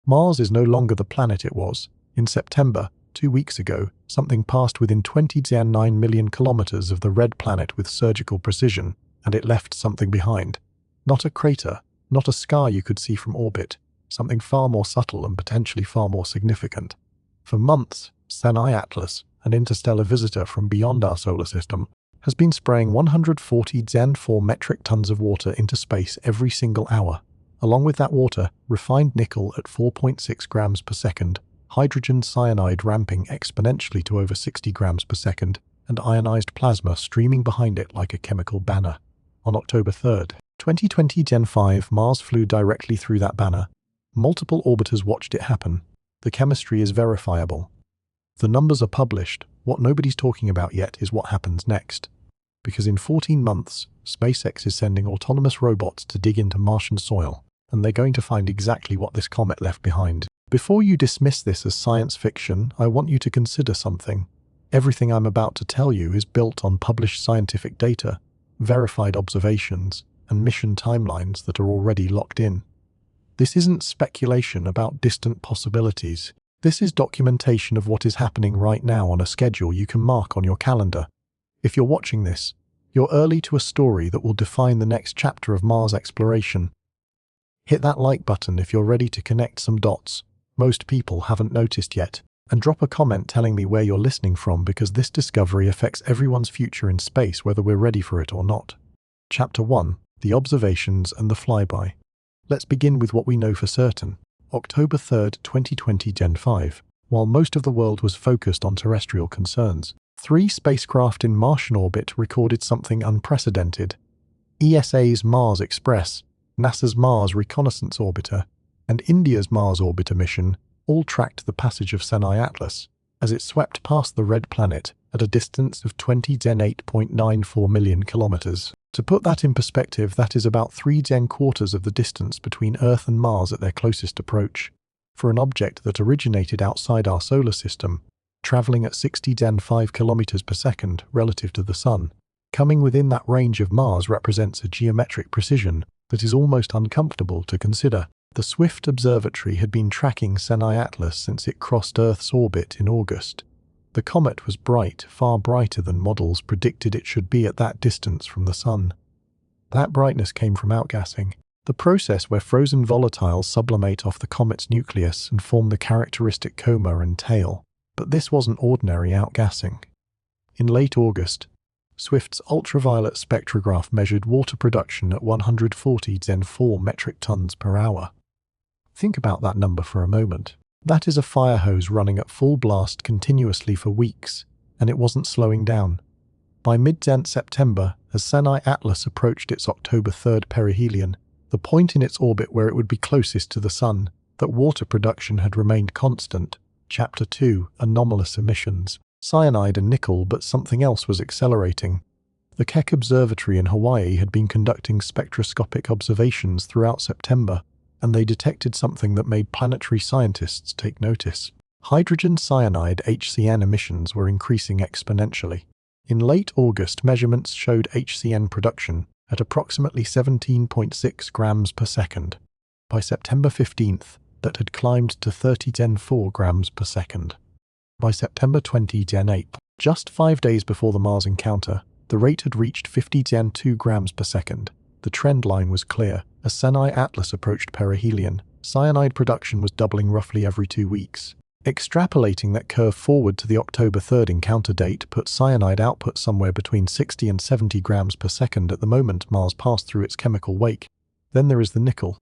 Mars is no longer the planet it was. In September, 2 weeks ago, something passed within 20-9 million kilometers of the red planet with surgical precision, and it left something behind. Not a crater, not a scar you could see from orbit, something far more subtle and potentially far more significant. For months, Cyanide, an interstellar visitor from beyond our solar system, has been spraying 140 metric tons of water into space every single hour. Along with that water, refined nickel at 4.6 grams per second, hydrogen cyanide ramping exponentially to over 60 grams per second, and ionized plasma streaming behind it like a chemical banner. On October 3rd, 2020 Gen 5, Mars flew directly through that banner. Multiple orbiters watched it happen. The chemistry is verifiable. The numbers are published. What nobody's talking about yet is what happens next. Because in 14 months, SpaceX is sending autonomous robots to dig into Martian soil, and they're going to find exactly what this comet left behind. Before you dismiss this as science fiction, I want you to consider something. Everything I'm about to tell you is built on published scientific data, verified observations, and mission timelines that are already locked in. This isn't speculation about distant possibilities. This is documentation of what is happening right now on a schedule you can mark on your calendar. If you're watching this, you're early to a story that will define the next chapter of Mars exploration. Hit that like button if you're ready to connect some dots most people haven't noticed yet, and drop a comment telling me where you're listening from, because this discovery affects everyone's future in space whether we're ready for it or not. Chapter 1. The Observations and the Flyby. Let's begin with what we know for certain. October 3rd, 2020 Gen 5. While most of the world was focused on terrestrial concerns, 3 spacecraft in Martian orbit recorded something unprecedented. ESA's Mars Express, NASA's Mars Reconnaissance Orbiter, and India's Mars Orbiter mission all tracked the passage of Cyanide as it swept past the red planet at a distance of 20-8.94 million kilometers. To put that in perspective, that is about 3/4 of the distance between Earth and Mars at their closest approach. For an object that originated outside our solar system, traveling at 60-5 kilometers per second relative to the Sun, coming within that range of Mars represents a geometric precision that is almost uncomfortable to consider. The Swift Observatory had been tracking Cyanide since it crossed Earth's orbit in August. The comet was bright, far brighter than models predicted it should be at that distance from the Sun. That brightness came from outgassing, the process where frozen volatiles sublimate off the comet's nucleus and form the characteristic coma and tail. But this wasn't ordinary outgassing. In late August, Swift's ultraviolet spectrograph measured water production at 140 metric tons per hour. Think about that number for a moment. That is a fire hose running at full blast continuously for weeks, and it wasn't slowing down. By mid-September, as Cyanide approached its October 3rd perihelion, the point in its orbit where it would be closest to the Sun, that water production had remained constant. Chapter 2. Anomalous emissions. Cyanide and nickel, but something else was accelerating. The Keck Observatory in Hawaii had been conducting spectroscopic observations throughout September, and they detected something that made planetary scientists take notice. Hydrogen cyanide HCN emissions were increasing exponentially. In late August, measurements showed HCN production at approximately 17.6 grams per second. By September 15th, that had climbed to 30-4 grams per second. By September 20 Gen 8, just 5 days before the Mars encounter, the rate had reached 50-2 grams per second. The trend line was clear. As Cyanide approached perihelion, cyanide production was doubling roughly every 2 weeks. Extrapolating that curve forward to the October 3rd encounter date put cyanide output somewhere between 60 and 70 grams per second at the moment Mars passed through its chemical wake. Then there is the nickel.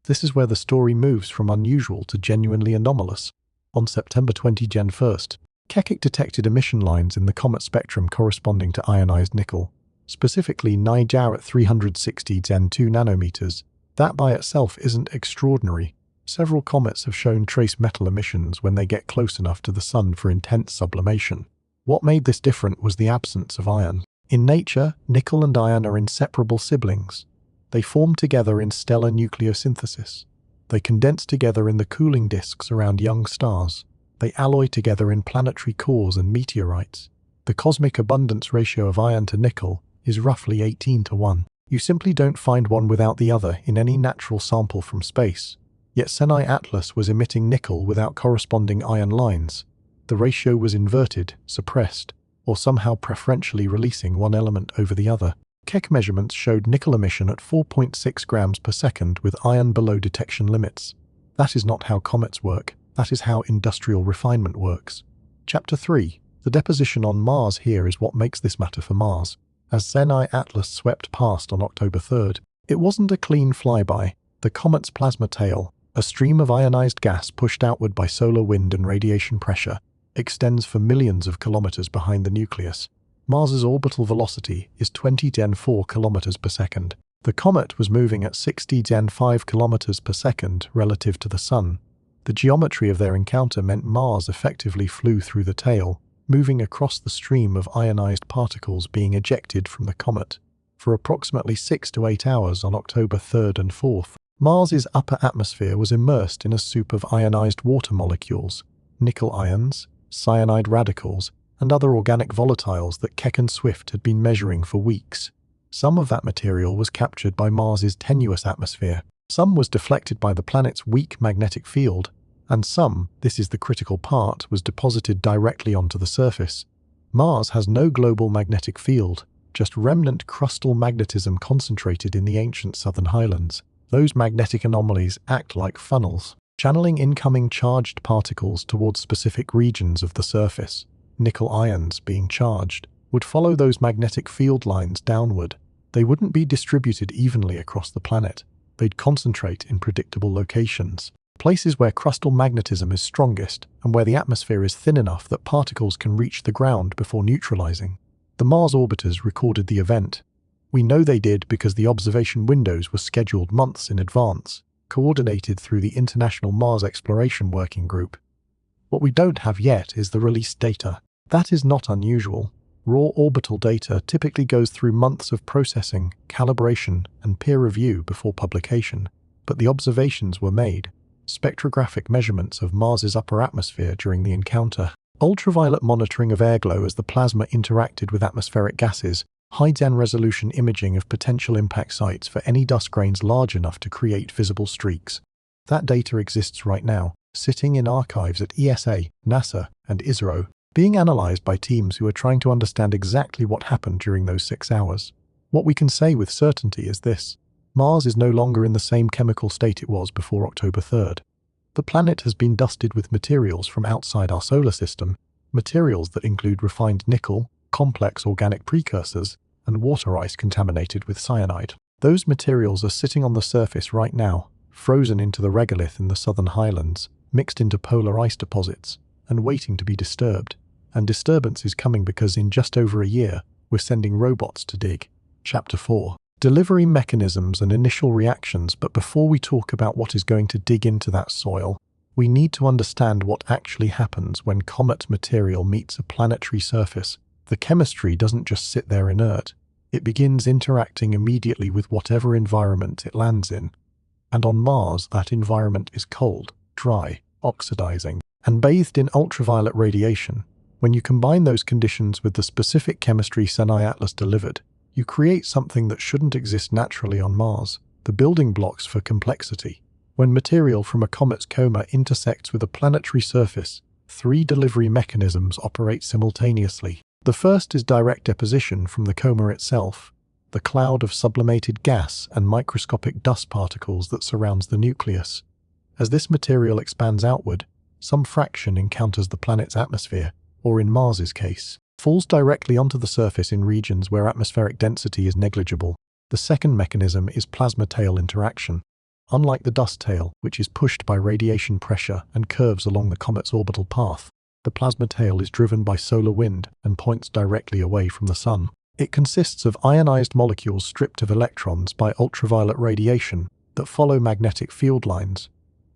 This is where the story moves from unusual to genuinely anomalous. On September 20 Gen 1st, Keck detected emission lines in the comet spectrum corresponding to ionized nickel, specifically Niger at 360 Gen 2 nanometers. That by itself isn't extraordinary. Several comets have shown trace metal emissions when they get close enough to the Sun for intense sublimation. What made this different was the absence of iron. In nature, nickel and iron are inseparable siblings. They form together in stellar nucleosynthesis. They condense together in the cooling disks around young stars. They alloy together in planetary cores and meteorites. The cosmic abundance ratio of iron to nickel is roughly 18:1. You simply don't find one without the other in any natural sample from space. Yet Cyanide Atlas was emitting nickel without corresponding ion lines. The ratio was inverted, suppressed, or somehow preferentially releasing one element over the other. Keck measurements showed nickel emission at 4.6 grams per second with ion below detection limits. That is not how comets work, that is how industrial refinement works. Chapter 3. The deposition on Mars. Here is what makes this matter for Mars. As Cyanide Atlas swept past on October 3rd, it wasn't a clean flyby. The comet's plasma tail, a stream of ionized gas pushed outward by solar wind and radiation pressure, extends for millions of kilometers behind the nucleus. Mars's orbital velocity is 20^4 kilometers per second. The comet was moving at 60^5 kilometers per second relative to the Sun. The geometry of their encounter meant Mars effectively flew through the tail, moving across the stream of ionized particles being ejected from the comet. For approximately 6 to 8 hours on October 3rd and 4th, Mars's upper atmosphere was immersed in a soup of ionized water molecules, nickel ions, cyanide radicals, and other organic volatiles that Keck and Swift had been measuring for weeks. Some of that material was captured by Mars's tenuous atmosphere, some was deflected by the planet's weak magnetic field, and some, this is the critical part, was deposited directly onto the surface. Mars has no global magnetic field, just remnant crustal magnetism concentrated in the ancient southern highlands. Those magnetic anomalies act like funnels, channeling incoming charged particles towards specific regions of the surface. Nickel ions, being charged, would follow those magnetic field lines downward. They wouldn't be distributed evenly across the planet. They'd concentrate in predictable locations, places where crustal magnetism is strongest and where the atmosphere is thin enough that particles can reach the ground before neutralizing. The Mars orbiters recorded the event. We know they did because the observation windows were scheduled months in advance, coordinated through the International Mars Exploration Working Group. What we don't have yet is the released data. That is not unusual. Raw orbital data typically goes through months of processing, calibration, and peer review before publication. But the observations were made. Spectrographic measurements of Mars's upper atmosphere during the encounter, ultraviolet monitoring of airglow as the plasma interacted with atmospheric gases, high-den resolution imaging of potential impact sites for any dust grains large enough to create visible streaks. That data exists right now, sitting in archives at ESA, NASA, and ISRO, being analyzed by teams who are trying to understand exactly what happened during those 6 hours. What we can say with certainty is this: Mars is no longer in the same chemical state it was before October 3rd. The planet has been dusted with materials from outside our solar system, materials that include refined nickel, complex organic precursors, and water ice contaminated with cyanide. Those materials are sitting on the surface right now, frozen into the regolith in the southern highlands, mixed into polar ice deposits, and waiting to be disturbed. And disturbance is coming because in just over a year, we're sending robots to dig. Chapter 4. Delivery mechanisms and initial reactions. But before we talk about what is going to dig into that soil, we need to understand what actually happens when comet material meets a planetary surface. The chemistry doesn't just sit there inert. It begins interacting immediately with whatever environment it lands in. And on Mars, that environment is cold, dry, oxidizing, and bathed in ultraviolet radiation. When you combine those conditions with the specific chemistry Cyanide Atlas delivered, you create something that shouldn't exist naturally on Mars, the building blocks for complexity. When material from a comet's coma intersects with a planetary surface, 3 delivery mechanisms operate simultaneously. The first is direct deposition from the coma itself, the cloud of sublimated gas and microscopic dust particles that surrounds the nucleus. As this material expands outward, some fraction encounters the planet's atmosphere, or in Mars's case, falls directly onto the surface in regions where atmospheric density is negligible. The second mechanism is plasma tail interaction. Unlike the dust tail, which is pushed by radiation pressure and curves along the comet's orbital path, the plasma tail is driven by solar wind and points directly away from the Sun. It consists of ionized molecules stripped of electrons by ultraviolet radiation that follow magnetic field lines.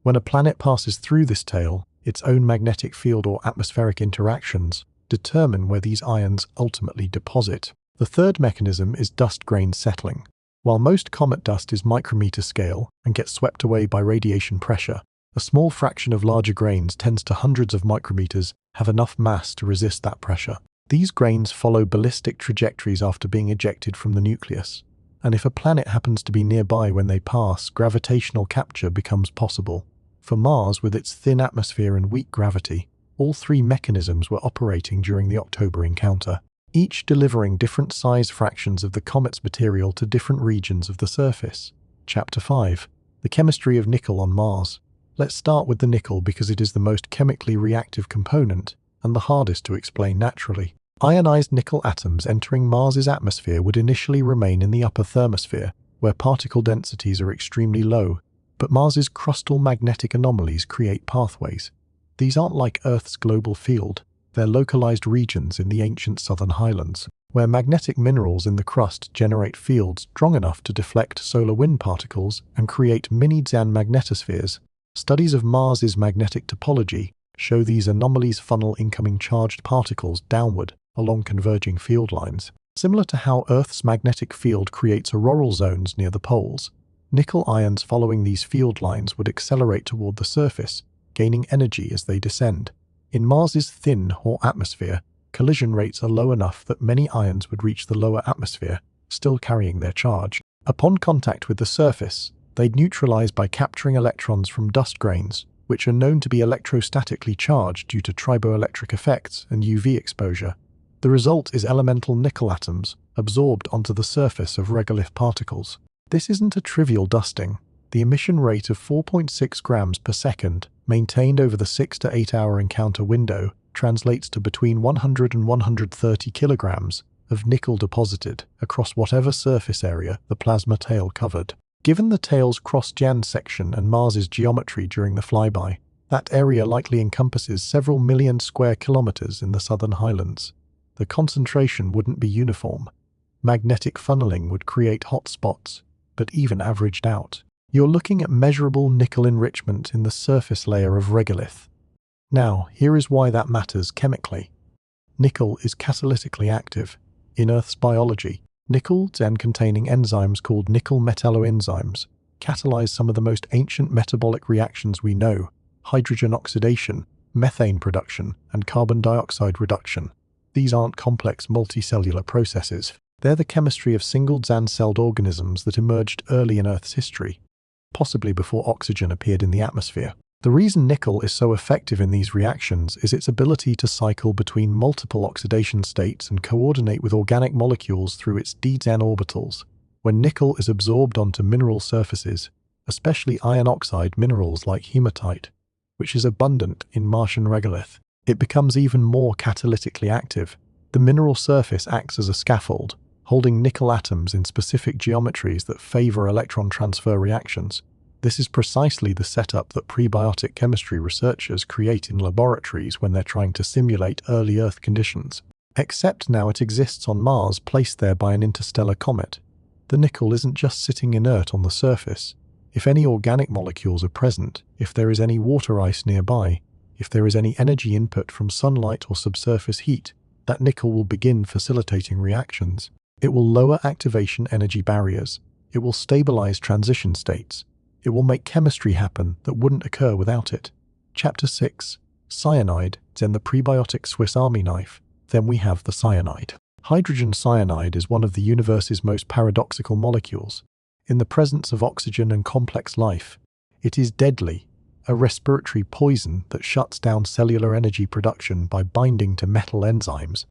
When a planet passes through this tail, its own magnetic field or atmospheric interactions determine where these ions ultimately deposit. The third mechanism is dust grain settling. While most comet dust is micrometer scale and gets swept away by radiation pressure, a small fraction of larger grains, tens to hundreds of micrometers, have enough mass to resist that pressure. These grains follow ballistic trajectories after being ejected from the nucleus, and if a planet happens to be nearby when they pass, gravitational capture becomes possible. For Mars, with its thin atmosphere and weak gravity, all three mechanisms were operating during the October encounter, each delivering different size fractions of the comet's material to different regions of the surface. Chapter 5. The chemistry of nickel on Mars. Let's start with the nickel because it is the most chemically reactive component and the hardest to explain naturally. Ionized nickel atoms entering Mars's atmosphere would initially remain in the upper thermosphere, where particle densities are extremely low, but Mars's crustal magnetic anomalies create pathways. These aren't like Earth's global field, they're localized regions in the ancient southern highlands, where magnetic minerals in the crust generate fields strong enough to deflect solar wind particles and create mini-Zan magnetospheres. Studies of Mars's magnetic topology show these anomalies funnel incoming charged particles downward along converging field lines. Similar to how Earth's magnetic field creates auroral zones near the poles, nickel ions following these field lines would accelerate toward the surface, gaining energy as they descend. In Mars's thin, hot atmosphere, collision rates are low enough that many ions would reach the lower atmosphere, still carrying their charge. Upon contact with the surface, they'd neutralize by capturing electrons from dust grains, which are known to be electrostatically charged due to triboelectric effects and UV exposure. The result is elemental nickel atoms absorbed onto the surface of regolith particles. This isn't a trivial dusting. The emission rate of 4.6 grams per second, maintained over the 6 to 8 hour encounter window, translates to between 100 and 130 kilograms of nickel deposited across whatever surface area the plasma tail covered. Given the tail's cross-Jan section and Mars's geometry during the flyby, that area likely encompasses several million square kilometers in the southern highlands. The concentration wouldn't be uniform. Magnetic funneling would create hot spots, but even averaged out, you're looking at measurable nickel enrichment in the surface layer of regolith. Now, here is why that matters chemically. Nickel is catalytically active. In Earth's biology, nickel-Zan-containing enzymes called nickel metalloenzymes catalyze some of the most ancient metabolic reactions we know: hydrogen oxidation, methane production, and carbon dioxide reduction. These aren't complex multicellular processes. They're the chemistry of single Zan-celled organisms that emerged early in Earth's history, possibly before oxygen appeared in the atmosphere. The reason nickel is so effective in these reactions is its ability to cycle between multiple oxidation states and coordinate with organic molecules through its d-Zan orbitals. When nickel is absorbed onto mineral surfaces, especially iron oxide minerals like hematite, which is abundant in Martian regolith, it becomes even more catalytically active. The mineral surface acts as a scaffold, holding nickel atoms in specific geometries that favor electron transfer reactions. This is precisely the setup that prebiotic chemistry researchers create in laboratories when they're trying to simulate early Earth conditions. Except now it exists on Mars, placed there by an interstellar comet. The nickel isn't just sitting inert on the surface. If any organic molecules are present, if there is any water ice nearby, if there is any energy input from sunlight or subsurface heat, that nickel will begin facilitating reactions. It will lower activation energy barriers. It will stabilize transition states. It will make chemistry happen that wouldn't occur without it. Chapter 6. Cyanide, then the prebiotic Swiss Army knife. Then we have the cyanide. Hydrogen cyanide is one of the universe's most paradoxical molecules. In the presence of oxygen and complex life, it is deadly, a respiratory poison that shuts down cellular energy production by binding to metal enzymes.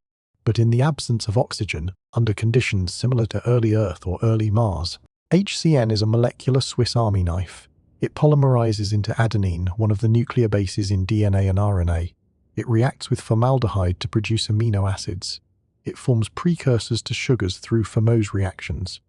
But in the absence of oxygen, under conditions similar to early Earth or early Mars, HCN is a molecular Swiss Army knife. It polymerizes into adenine, one of the nuclear bases in DNA and RNA. It reacts with formaldehyde to produce amino acids. It forms precursors to sugars through Famose reactions.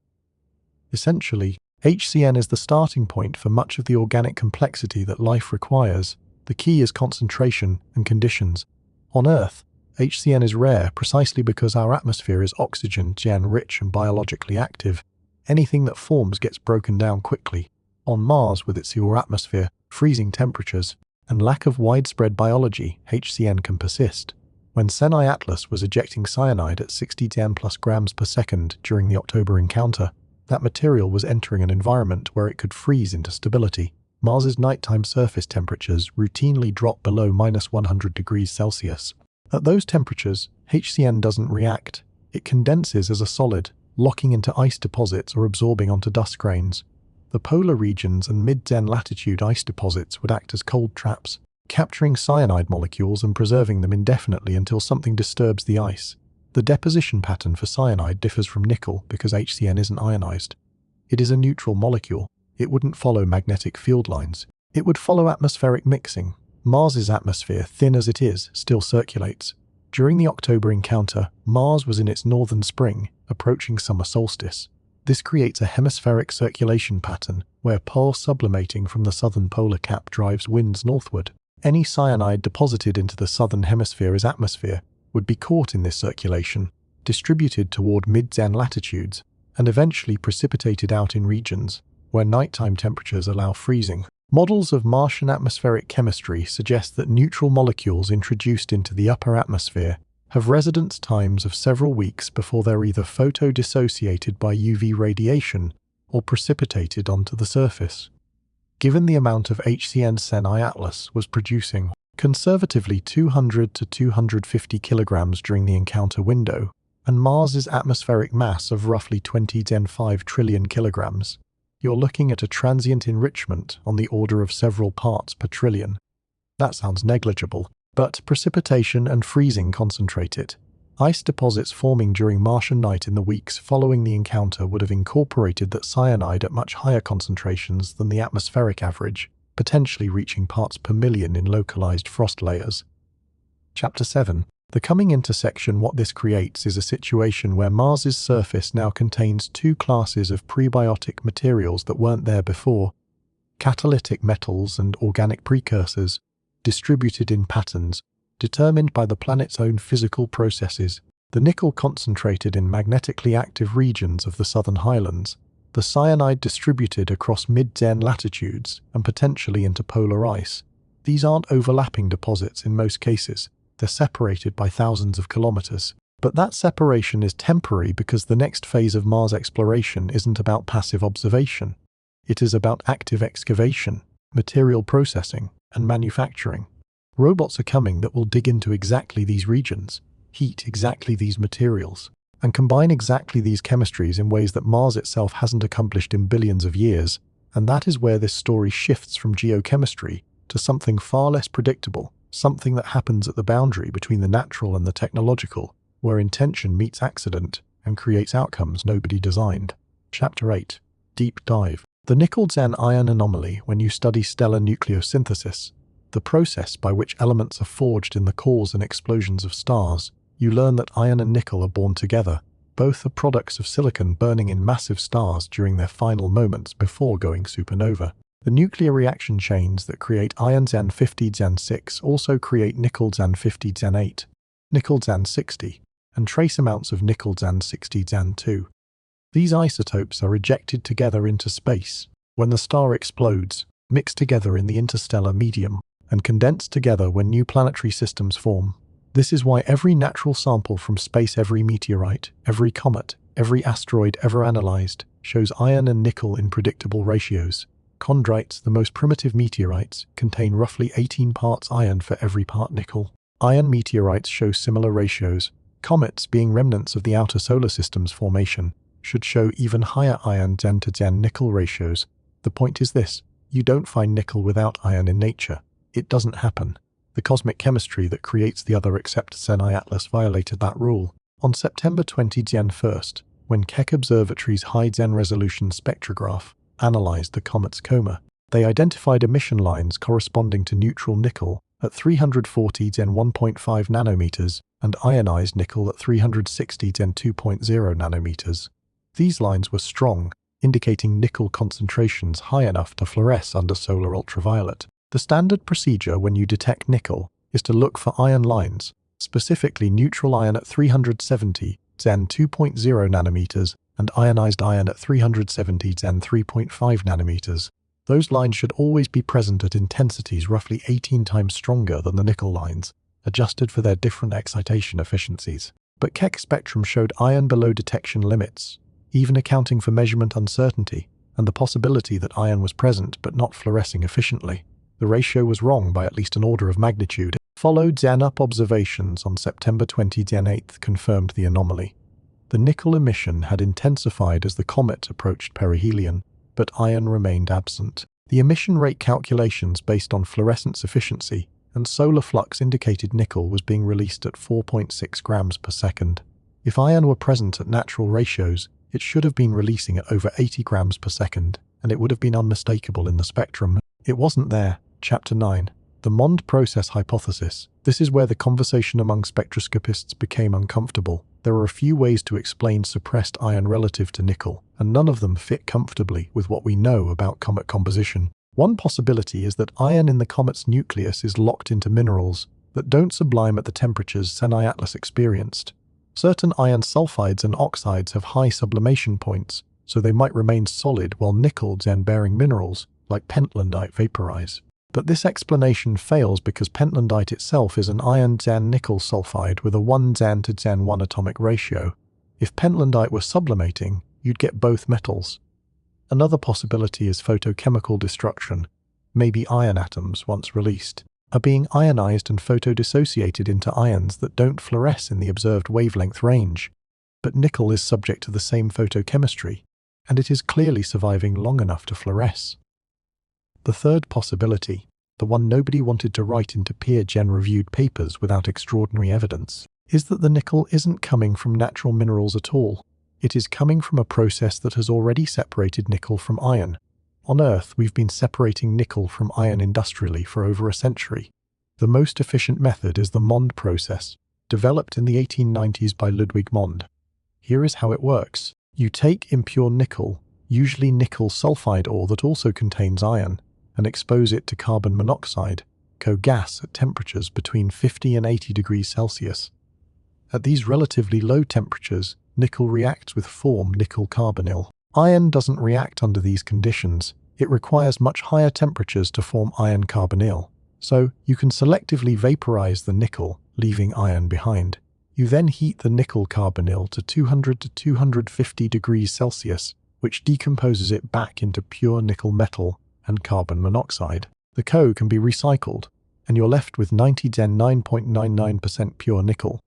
Essentially, HCN is the starting point for much of the organic complexity that life requires. The key is concentration and conditions. On Earth, HCN is rare precisely because our atmosphere is oxygen-rich and biologically active. Anything that forms gets broken down quickly. On Mars, with its pure atmosphere, freezing temperatures, and lack of widespread biology, HCN can persist. When Senai Atlas was ejecting cyanide at 60 10+ grams per second during the October encounter, that material was entering an environment where it could freeze into stability. Mars's nighttime surface temperatures routinely drop below -100 degrees Celsius. At those temperatures, HCN doesn't react. It condenses as a solid, locking into ice deposits or absorbing onto dust grains. The polar regions and mid-Zen latitude ice deposits would act as cold traps, capturing cyanide molecules and preserving them indefinitely until something disturbs the ice. The deposition pattern for cyanide differs from nickel because HCN isn't ionized. It is a neutral molecule. It wouldn't follow magnetic field lines. It would follow atmospheric mixing. Mars's atmosphere, thin as it is, still circulates. During the October encounter, Mars was in its northern spring, approaching summer solstice. This creates a hemispheric circulation pattern where pole sublimating from the southern polar cap drives winds northward. Any cyanide deposited into the southern hemisphere as atmosphere would be caught in this circulation, distributed toward mid-Zen latitudes, and eventually precipitated out in regions where nighttime temperatures allow freezing. Models of Martian atmospheric chemistry suggest that neutral molecules introduced into the upper atmosphere have residence times of several weeks before they're either photodissociated by UV radiation or precipitated onto the surface. Given the amount of HCN Cyanide was producing, conservatively 200 to 250 kilograms during the encounter window, and Mars's atmospheric mass of roughly 20^5 trillion kilograms, you're looking at a transient enrichment on the order of several parts per trillion. That sounds negligible, but precipitation and freezing concentrate it. Ice deposits forming during Martian night in the weeks following the encounter would have incorporated that cyanide at much higher concentrations than the atmospheric average, potentially reaching parts per million in localized frost layers. Chapter 7. The coming intersection. What this creates is a situation where Mars's surface now contains two classes of prebiotic materials that weren't there before: catalytic metals and organic precursors, distributed in patterns determined by the planet's own physical processes. The nickel concentrated in magnetically active regions of the southern highlands, the cyanide distributed across mid-Zen latitudes and potentially into polar ice. These aren't overlapping deposits in most cases. They're separated by thousands of kilometers. But that separation is temporary because the next phase of Mars exploration isn't about passive observation. It is about active excavation, material processing, and manufacturing. Robots are coming that will dig into exactly these regions, heat exactly these materials, and combine exactly these chemistries in ways that Mars itself hasn't accomplished in billions of years, and that is where this story shifts from geochemistry to something far less predictable, something that happens at the boundary between the natural and the technological, where intention meets accident and creates outcomes nobody designed. Chapter 8. Deep Dive. The nickel-Zen iron anomaly. When you study stellar nucleosynthesis, the process by which elements are forged in the cores and explosions of stars, you learn that iron and nickel are born together. Both are products of silicon burning in massive stars during their final moments before going supernova. The nuclear reaction chains that create iron Zen 50 Zen 6 also create nickel Zen 50 Zen 8, nickel Zen 60, and trace amounts of nickel Zen 60 Zen 2. These isotopes are ejected together into space when the star explodes, mix together in the interstellar medium, and condense together when new planetary systems form. This is why every natural sample from space, every meteorite, every comet, every asteroid ever analyzed, shows iron and nickel in predictable ratios. Chondrites, the most primitive meteorites, contain roughly 18 parts iron for every part nickel. Iron meteorites show similar ratios. Comets, being remnants of the outer solar system's formation, should show even higher iron Zen to Zen nickel ratios. The point is this: you don't find nickel without iron in nature. It doesn't happen. The cosmic chemistry that creates the other except Cyanide violated that rule. On September 20 Zen 1st, when Keck Observatory's high Zen resolution spectrograph analyzed the comet's coma, they identified emission lines corresponding to neutral nickel at 340 Zen 1.5 nanometers and ionized nickel at 360 Zen 2.0 nanometers. These lines were strong, indicating nickel concentrations high enough to fluoresce under solar ultraviolet. The standard procedure when you detect nickel is to look for iron lines, specifically neutral iron at 370 Zen 2.0 nanometers and ionized iron at 370 Zen 3.5 nanometers. Those lines should always be present at intensities roughly 18 times stronger than the nickel lines, adjusted for their different excitation efficiencies. But Keck's spectrum showed iron below detection limits, even accounting for measurement uncertainty and the possibility that iron was present but not fluorescing efficiently. The ratio was wrong by at least an order of magnitude. Followed Zen up observations on September 20 Zen 8 confirmed the anomaly. The nickel emission had intensified as the comet approached perihelion, but iron remained absent. The emission rate calculations based on fluorescence efficiency and solar flux indicated nickel was being released at 4.6 grams per second. If iron were present at natural ratios, it should have been releasing at over 80 grams per second, and it would have been unmistakable in the spectrum. It wasn't there. Chapter 9. The Mond process hypothesis. This is where the conversation among spectroscopists became uncomfortable. There are a few ways to explain suppressed iron relative to nickel, and none of them fit comfortably with what we know about comet composition. One possibility is that iron in the comet's nucleus is locked into minerals that don't sublime at the temperatures Cyanide experienced. Certain iron sulfides and oxides have high sublimation points, so they might remain solid while nickel-Zan-bearing minerals, like pentlandite, vaporize. But this explanation fails because pentlandite itself is an iron-Zan-nickel sulfide with a 1 Zan to Zan1 atomic ratio. If pentlandite were sublimating, you'd get both metals. Another possibility is photochemical destruction. Maybe iron atoms, once released, are being ionized and photodissociated into ions that don't fluoresce in the observed wavelength range. But nickel is subject to the same photochemistry, and it is clearly surviving long enough to fluoresce. The third possibility, the one nobody wanted to write into peer-reviewed papers without extraordinary evidence, is that the nickel isn't coming from natural minerals at all. It is coming from a process that has already separated nickel from iron. On Earth, we've been separating nickel from iron industrially for over a century. The most efficient method is the Mond process, developed in the 1890s by Ludwig Mond. Here is how it works. You take impure nickel, usually nickel sulfide ore that also contains iron, and expose it to carbon monoxide, co-gas at temperatures between 50 and 80 degrees Celsius. At these relatively low temperatures, nickel reacts with form nickel carbonyl. Iron doesn't react under these conditions. It requires much higher temperatures to form iron carbonyl, so you can selectively vaporize the nickel, leaving iron behind. You then heat the nickel carbonyl to 200 to 250 degrees Celsius, which decomposes it back into pure nickel metal and carbon monoxide. The CO can be recycled, and you're left with 99.99% pure nickel.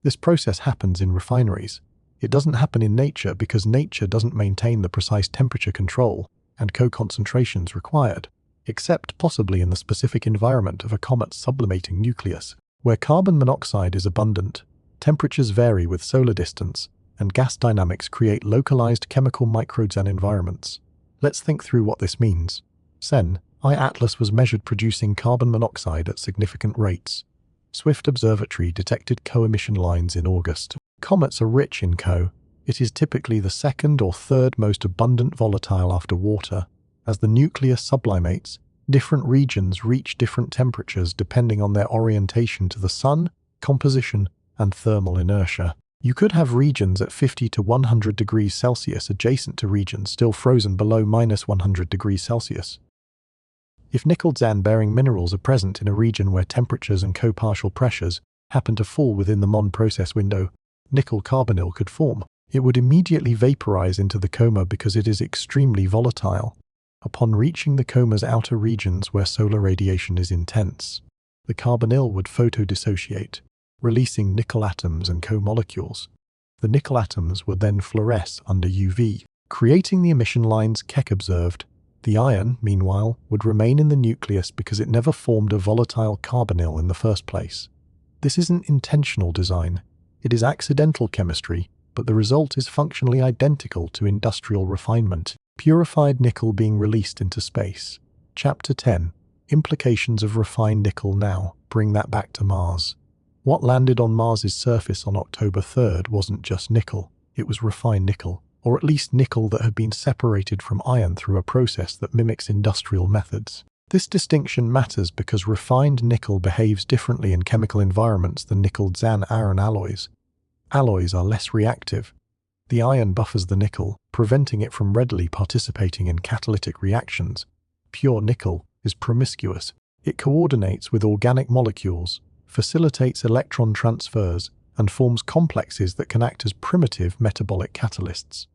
This process happens in refineries. It doesn't happen in nature because nature doesn't maintain the precise temperature control and CO concentrations required, except possibly in the specific environment of a comet's sublimating nucleus. Where carbon monoxide is abundant, temperatures vary with solar distance, and gas dynamics create localized chemical microZan environments. Let's think through what this means. Sen, Atlas was measured producing carbon monoxide at significant rates. Swift Observatory detected CO emission lines in August. Comets are rich in CO. It is typically the second or third most abundant volatile after water. As the nucleus sublimates, different regions reach different temperatures depending on their orientation to the sun, composition, and thermal inertia. You could have regions at 50 to 100 degrees Celsius adjacent to regions still frozen below -100 degrees Celsius. If nickel-Zan-bearing minerals are present in a region where temperatures and co-partial pressures happen to fall within the Mond process window, nickel carbonyl could form. It would immediately vaporize into the coma because it is extremely volatile. Upon reaching the coma's outer regions where solar radiation is intense, the carbonyl would photodissociate, releasing nickel atoms and co-molecules. The nickel atoms would then fluoresce under UV, creating the emission lines Keck observed. The iron, meanwhile, would remain in the nucleus because it never formed a volatile carbonyl in the first place. This isn't intentional design. It is accidental chemistry, but the result is functionally identical to industrial refinement. Purified nickel being released into space. Chapter 10. Implications of refined nickel now. Bring that back to Mars. What landed on Mars's surface on October 3rd wasn't just nickel. It was refined nickel, or at least nickel that had been separated from iron through a process that mimics industrial methods. This distinction matters because refined nickel behaves differently in chemical environments than nickel-Zan-iron alloys. Alloys are less reactive. The iron buffers the nickel, preventing it from readily participating in catalytic reactions. Pure nickel is promiscuous. It coordinates with organic molecules, facilitates electron transfers, and forms complexes that can act as primitive metabolic catalysts.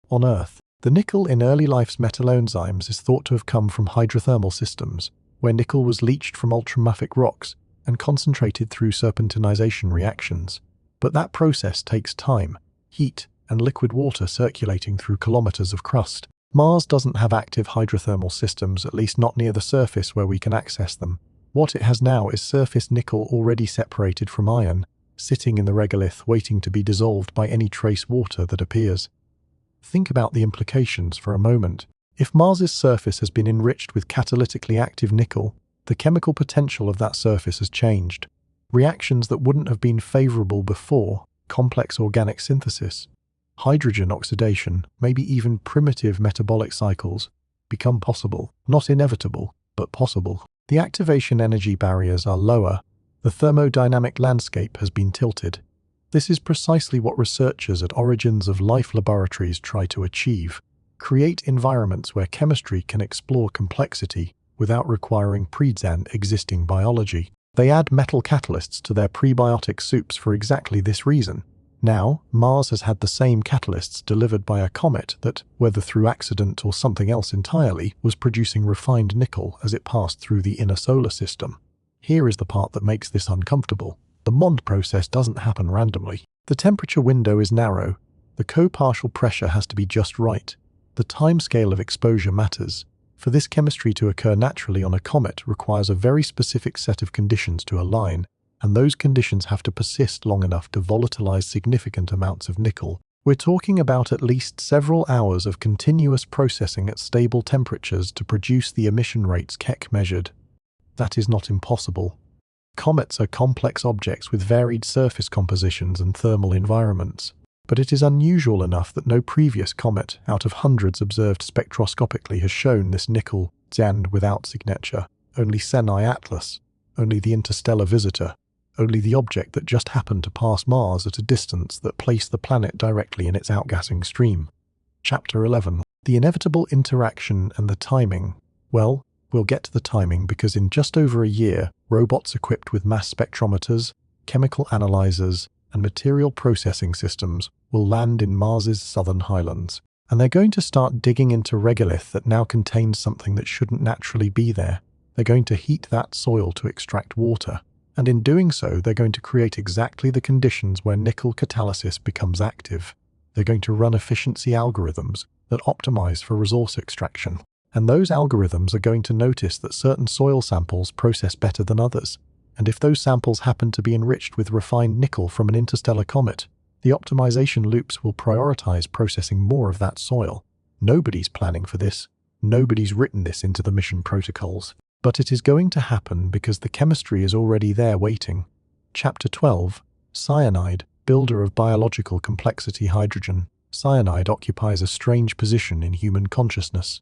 On Earth, the nickel in early life's metal enzymes is thought to have come from hydrothermal systems, where nickel was leached from ultramafic rocks and concentrated through serpentinization reactions. But that process takes time, heat, and liquid water circulating through kilometers of crust. Mars doesn't have active hydrothermal systems, at least not near the surface where we can access them. What it has now is surface nickel already separated from iron, sitting in the regolith waiting to be dissolved by any trace water that appears. Think about the implications for a moment. If Mars's surface has been enriched with catalytically active nickel, the chemical potential of that surface has changed. Reactions that wouldn't have been favorable before, complex organic synthesis, hydrogen oxidation, maybe even primitive metabolic cycles, become possible. Not inevitable, but possible. The activation energy barriers are lower. The thermodynamic landscape has been tilted. This is precisely what researchers at Origins of Life laboratories try to achieve. Create environments where chemistry can explore complexity without requiring present existing biology. They add metal catalysts to their prebiotic soups for exactly this reason. Now, Mars has had the same catalysts delivered by a comet that, whether through accident or something else entirely, was producing refined nickel as it passed through the inner solar system. Here is the part that makes this uncomfortable. The Mond process doesn't happen randomly. The temperature window is narrow. The co-partial pressure has to be just right. The timescale of exposure matters. For this chemistry to occur naturally on a comet requires a very specific set of conditions to align, and those conditions have to persist long enough to volatilize significant amounts of nickel. We're talking about at least several hours of continuous processing at stable temperatures to produce the emission rates Keck measured. That is not impossible. Comets are complex objects with varied surface compositions and thermal environments, but it is unusual enough that no previous comet out of hundreds observed spectroscopically has shown this nickel Cyanide without signature. Only Cyanide Atlas, only the interstellar visitor, only the object that just happened to pass Mars at a distance that placed the planet directly in its outgassing stream. Chapter 11. The inevitable interaction and the timing. Well, we'll get to the timing because in just over a year, robots equipped with mass spectrometers, chemical analyzers, and material processing systems will land in Mars's southern highlands. And they're going to start digging into regolith that now contains something that shouldn't naturally be there. They're going to heat that soil to extract water. And in doing so, they're going to create exactly the conditions where nickel catalysis becomes active. They're going to run efficiency algorithms that optimize for resource extraction. And those algorithms are going to notice that certain soil samples process better than others. And if those samples happen to be enriched with refined nickel from an interstellar comet, the optimization loops will prioritize processing more of that soil. Nobody's planning for this. Nobody's written this into the mission protocols. But it is going to happen because the chemistry is already there waiting. Chapter 12. Cyanide, builder of biological complexity hydrogen. Cyanide occupies a strange position in human consciousness.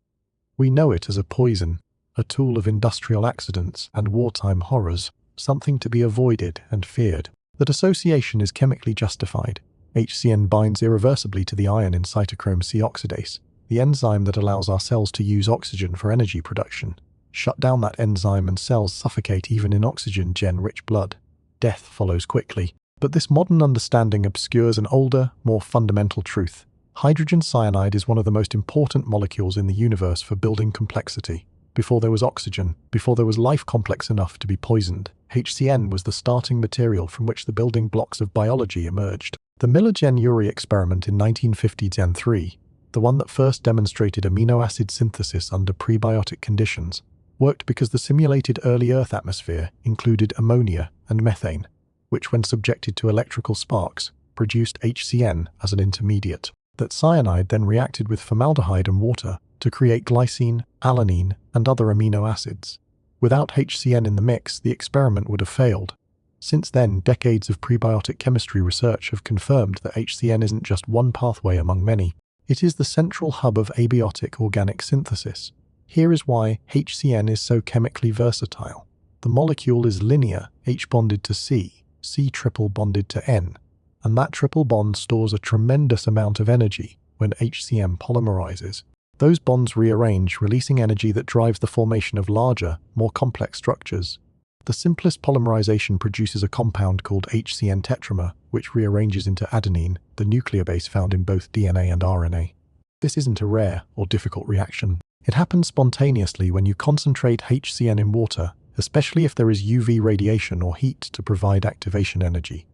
We know it as a poison, a tool of industrial accidents and wartime horrors, something to be avoided and feared. That association is chemically justified. HCN binds irreversibly to the iron in cytochrome C oxidase, the enzyme that allows our cells to use oxygen for energy production. Shut down that enzyme and cells suffocate even in oxygen-rich blood. Death follows quickly. But this modern understanding obscures an older, more fundamental truth. Hydrogen cyanide is one of the most important molecules in the universe for building complexity. Before there was oxygen, before there was life complex enough to be poisoned, HCN was the starting material from which the building blocks of biology emerged. The Miller-Urey experiment in 1950-3, the one that first demonstrated amino acid synthesis under prebiotic conditions, worked because the simulated early Earth atmosphere included ammonia and methane, which when subjected to electrical sparks, produced HCN as an intermediate. That cyanide then reacted with formaldehyde and water to create glycine, alanine, and other amino acids. Without HCN in the mix, the experiment would have failed. Since then, decades of prebiotic chemistry research have confirmed that HCN isn't just one pathway among many. It is the central hub of abiotic organic synthesis. Here is why HCN is so chemically versatile. The molecule is linear, H bonded to C, C triple bonded to N, and that triple bond stores a tremendous amount of energy when HCN polymerizes. Those bonds rearrange, releasing energy that drives the formation of larger, more complex structures. The simplest polymerization produces a compound called HCN tetramer, which rearranges into adenine, the nuclear base found in both DNA and RNA. This isn't a rare or difficult reaction. It happens spontaneously when you concentrate HCN in water, especially if there is UV radiation or heat to provide activation energy.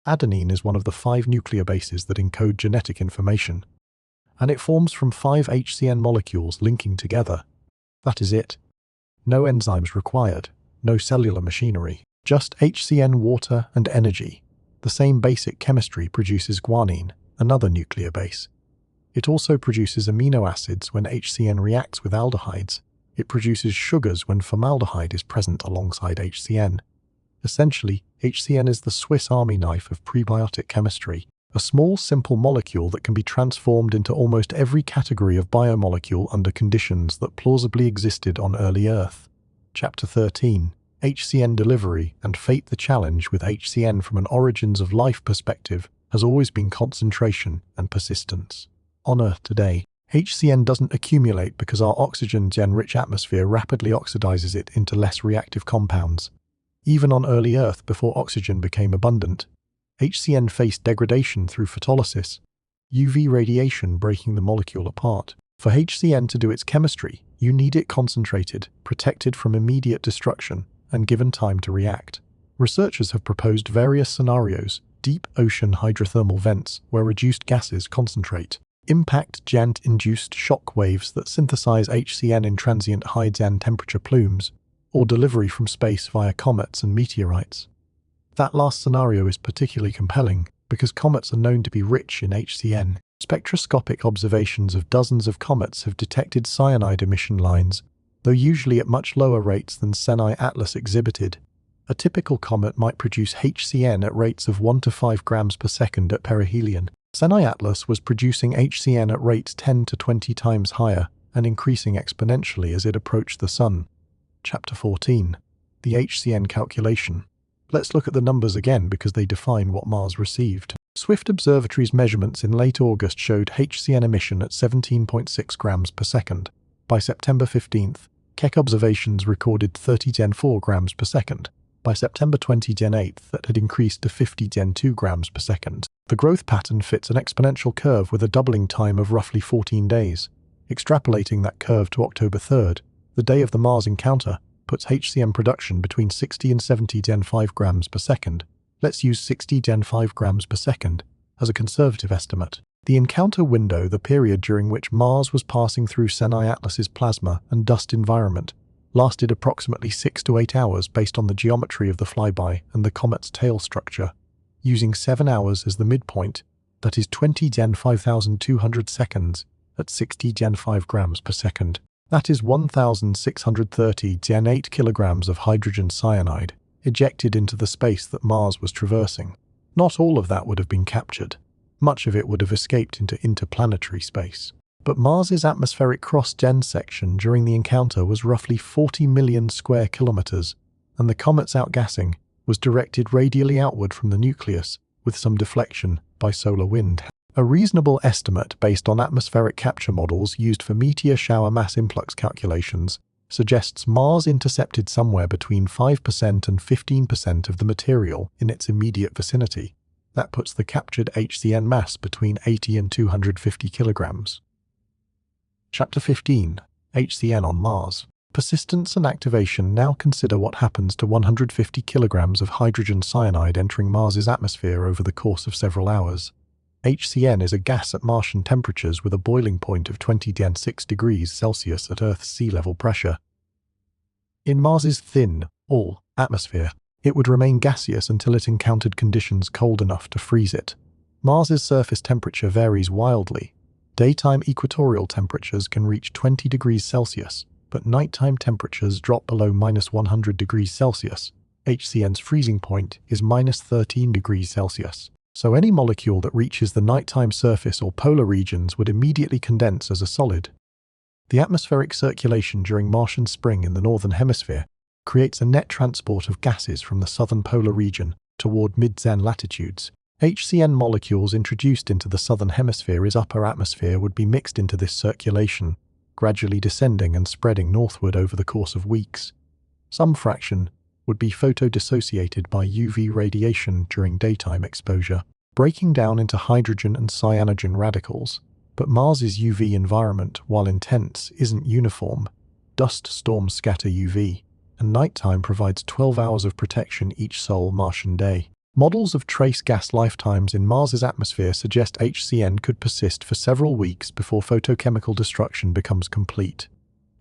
Adenine is one of the 5 nuclear bases that encode genetic information. and it forms from 5 HCN molecules linking together. That is it. No enzymes required, no cellular machinery, just HCN, water, and energy. The same basic chemistry produces guanine, another nuclear base. It also produces amino acids when HCN reacts with aldehydes. It produces sugars when formaldehyde is present alongside HCN. Essentially, HCN is the Swiss Army knife of prebiotic chemistry, a small, simple molecule that can be transformed into almost every category of biomolecule under conditions that plausibly existed on early Earth. Chapter 13. HCN Delivery and Fate. The challenge with HCN from an origins of life perspective has always been concentration and persistence. On Earth today, HCN doesn't accumulate because our oxygen-rich atmosphere rapidly oxidizes it into less reactive compounds. Even on early Earth, before oxygen became abundant, HCN faced degradation through photolysis, UV radiation breaking the molecule apart. For HCN to do its chemistry, you need it concentrated, protected from immediate destruction, and given time to react. Researchers have proposed various scenarios: deep ocean hydrothermal vents where reduced gases concentrate, impact-induced shock waves that synthesize HCN in transient high-gen temperature plumes, or delivery from space via comets and meteorites. That last scenario is particularly compelling because comets are known to be rich in HCN. Spectroscopic observations of dozens of comets have detected cyanide emission lines, though usually at much lower rates than Atlas exhibited. A typical comet might produce HCN at rates of 1 to 5 grams per second at perihelion. Atlas was producing HCN at rates 10 to 20 times higher and increasing exponentially as it approached the Sun. Chapter 14. The HCN Calculation. Let's look at the numbers again because they define what Mars received. Swift Observatory's measurements in late August showed HCN emission at 17.6 grams per second. By September 15th, Keck observations recorded 30-4 grams per second. By September 20-8th, that had increased to 50-2 grams per second. The growth pattern fits an exponential curve with a doubling time of roughly 14 days. Extrapolating that curve to October 3rd, the day of the Mars encounter, puts HCN production between 60 and 70-5 grams per second. Let's use 60-5 grams per second as a conservative estimate. The encounter window, the period during which Mars was passing through Atlas's plasma and dust environment, lasted approximately 6 to 8 hours based on the geometry of the flyby and the comet's tail structure. Using 7 hours as the midpoint, that is 20-5200 seconds at 60-5 grams per second. That is 1,630-8 kilograms of hydrogen cyanide ejected into the space that Mars was traversing. Not all of that would have been captured. Much of it would have escaped into interplanetary space. But Mars's atmospheric cross-gen section during the encounter was roughly 40 million square kilometers, and the comet's outgassing was directed radially outward from the nucleus, with some deflection by solar wind. A reasonable estimate based on atmospheric capture models used for meteor shower mass influx calculations suggests Mars intercepted somewhere between 5% and 15% of the material in its immediate vicinity. That puts the captured HCN mass between 80 and 250 kilograms. Chapter 15. HCN on Mars. Persistence and activation. Now consider what happens to 150 kilograms of hydrogen cyanide entering Mars's atmosphere over the course of several hours. HCN is a gas at Martian temperatures with a boiling point of 20-6 degrees Celsius at Earth's sea level pressure. In Mars's thin, atmosphere, it would remain gaseous until it encountered conditions cold enough to freeze it. Mars's surface temperature varies wildly. Daytime equatorial temperatures can reach 20 degrees Celsius, but nighttime temperatures drop below -100 degrees Celsius. HCN's freezing point is -13 degrees Celsius. So any molecule that reaches the nighttime surface or polar regions would immediately condense as a solid. The atmospheric circulation during Martian spring in the northern hemisphere creates a net transport of gases from the southern polar region toward mid-Zen latitudes. HCN molecules introduced into the southern hemisphere's upper atmosphere would be mixed into this circulation, gradually descending and spreading northward over the course of weeks. Some fraction would be photodissociated by UV radiation during daytime exposure, breaking down into hydrogen and cyanogen radicals. But Mars's UV environment, while intense, isn't uniform. Dust storms scatter UV, and nighttime provides 12 hours of protection each sole Martian day. Models of trace gas lifetimes in Mars's atmosphere suggest HCN could persist for several weeks before photochemical destruction becomes complete.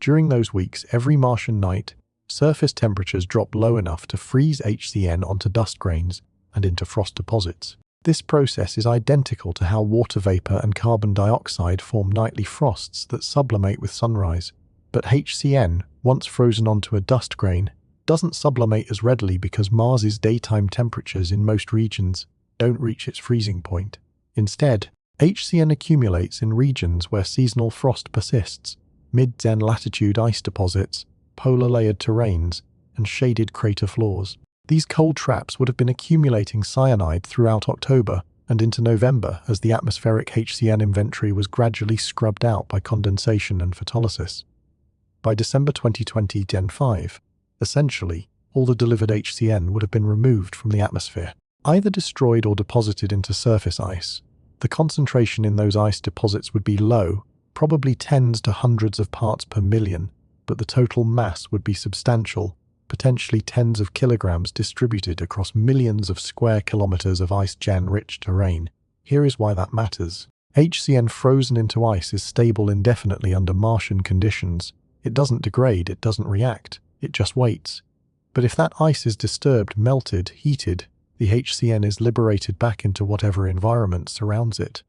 During those weeks, every Martian night, surface temperatures drop low enough to freeze HCN onto dust grains and into frost deposits. This process is identical to how water vapor and carbon dioxide form nightly frosts that sublimate with sunrise. But HCN, once frozen onto a dust grain, doesn't sublimate as readily because Mars's daytime temperatures in most regions don't reach its freezing point. Instead, HCN accumulates in regions where seasonal frost persists, mid-Zen latitude ice deposits, polar layered terrains, and shaded crater floors. These cold traps would have been accumulating cyanide throughout October and into November as the atmospheric HCN inventory was gradually scrubbed out by condensation and photolysis. By December 2020 Gen 5, essentially, all the delivered HCN would have been removed from the atmosphere, either destroyed or deposited into surface ice. The concentration in those ice deposits would be low, probably tens to hundreds of parts per million, but the total mass would be substantial, potentially tens of kilograms distributed across millions of square kilometers of ice-rich terrain. Here is why that matters. HCN frozen into ice is stable indefinitely under Martian conditions. It doesn't degrade, it doesn't react, it just waits. But if that ice is disturbed, melted, heated, the HCN is liberated back into whatever environment surrounds it.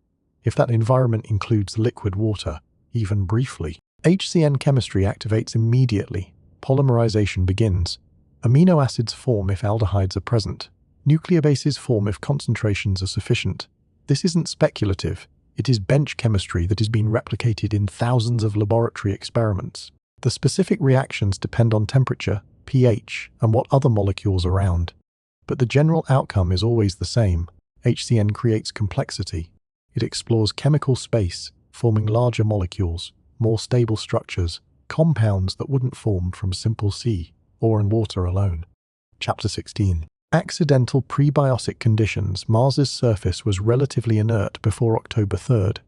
If that environment includes liquid water, even briefly, HCN chemistry activates immediately. Polymerization begins. Amino acids form if aldehydes are present. Nucleobases form if concentrations are sufficient. This isn't speculative. It is bench chemistry that has been replicated in thousands of laboratory experiments. The specific reactions depend on temperature, pH, and what other molecules are around. But the general outcome is always the same. HCN creates complexity. It explores chemical space, forming larger molecules, more stable structures, compounds that wouldn't form from simple sea or in water alone. Chapter 16. Accidental prebiotic conditions. Mars's surface was relatively inert before October 3rd.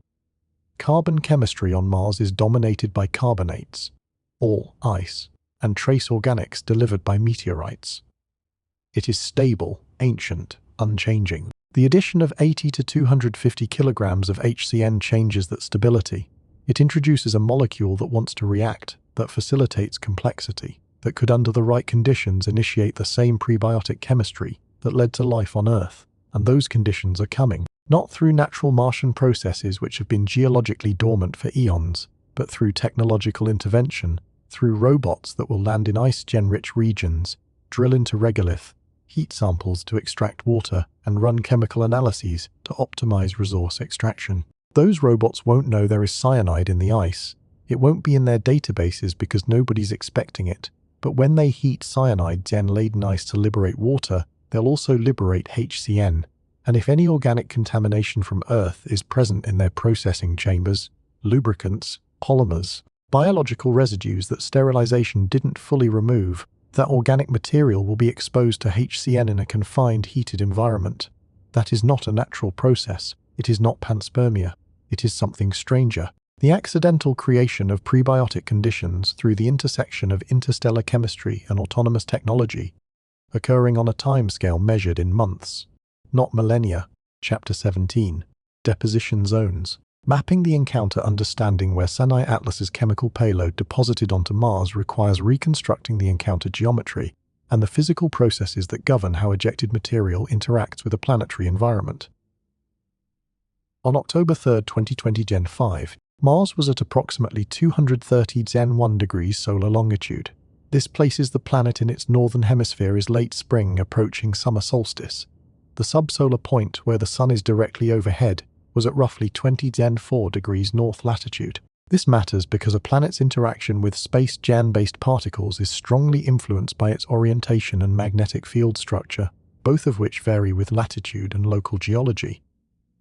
Carbon chemistry on Mars is dominated by carbonates, all ice, and trace organics delivered by meteorites. It is stable, ancient, unchanging. The addition of 80 to 250 kilograms of HCN changes that stability. It introduces a molecule that wants to react, that facilitates complexity, that could under the right conditions initiate the same prebiotic chemistry that led to life on Earth. And those conditions are coming, not through natural Martian processes which have been geologically dormant for eons, but through technological intervention, through robots that will land in ice-rich regions, drill into regolith, heat samples to extract water, and run chemical analyses to optimize resource extraction. Those robots won't know there is cyanide in the ice. It won't be in their databases because nobody's expecting it. But when they heat cyanide-laden ice to liberate water, they'll also liberate HCN. And if any organic contamination from Earth is present in their processing chambers, lubricants, polymers, biological residues that sterilization didn't fully remove, that organic material will be exposed to HCN in a confined, heated environment. That is not a natural process. It is not panspermia. It is something stranger. The accidental creation of prebiotic conditions through the intersection of interstellar chemistry and autonomous technology, occurring on a timescale measured in months, not millennia. Chapter 17. Deposition zones. Mapping the encounter. Understanding where Cyanide Atlas's chemical payload deposited onto Mars requires reconstructing the encounter geometry and the physical processes that govern how ejected material interacts with a planetary environment. On October 3, 2020 Gen 5, Mars was at approximately 230 Gen 1 degrees solar longitude. This places the planet in its northern hemisphere is late spring approaching summer solstice. The subsolar point where the sun is directly overhead was at roughly 20 Gen 4 degrees north latitude. This matters because a planet's interaction with space-based particles is strongly influenced by its orientation and magnetic field structure, both of which vary with latitude and local geology.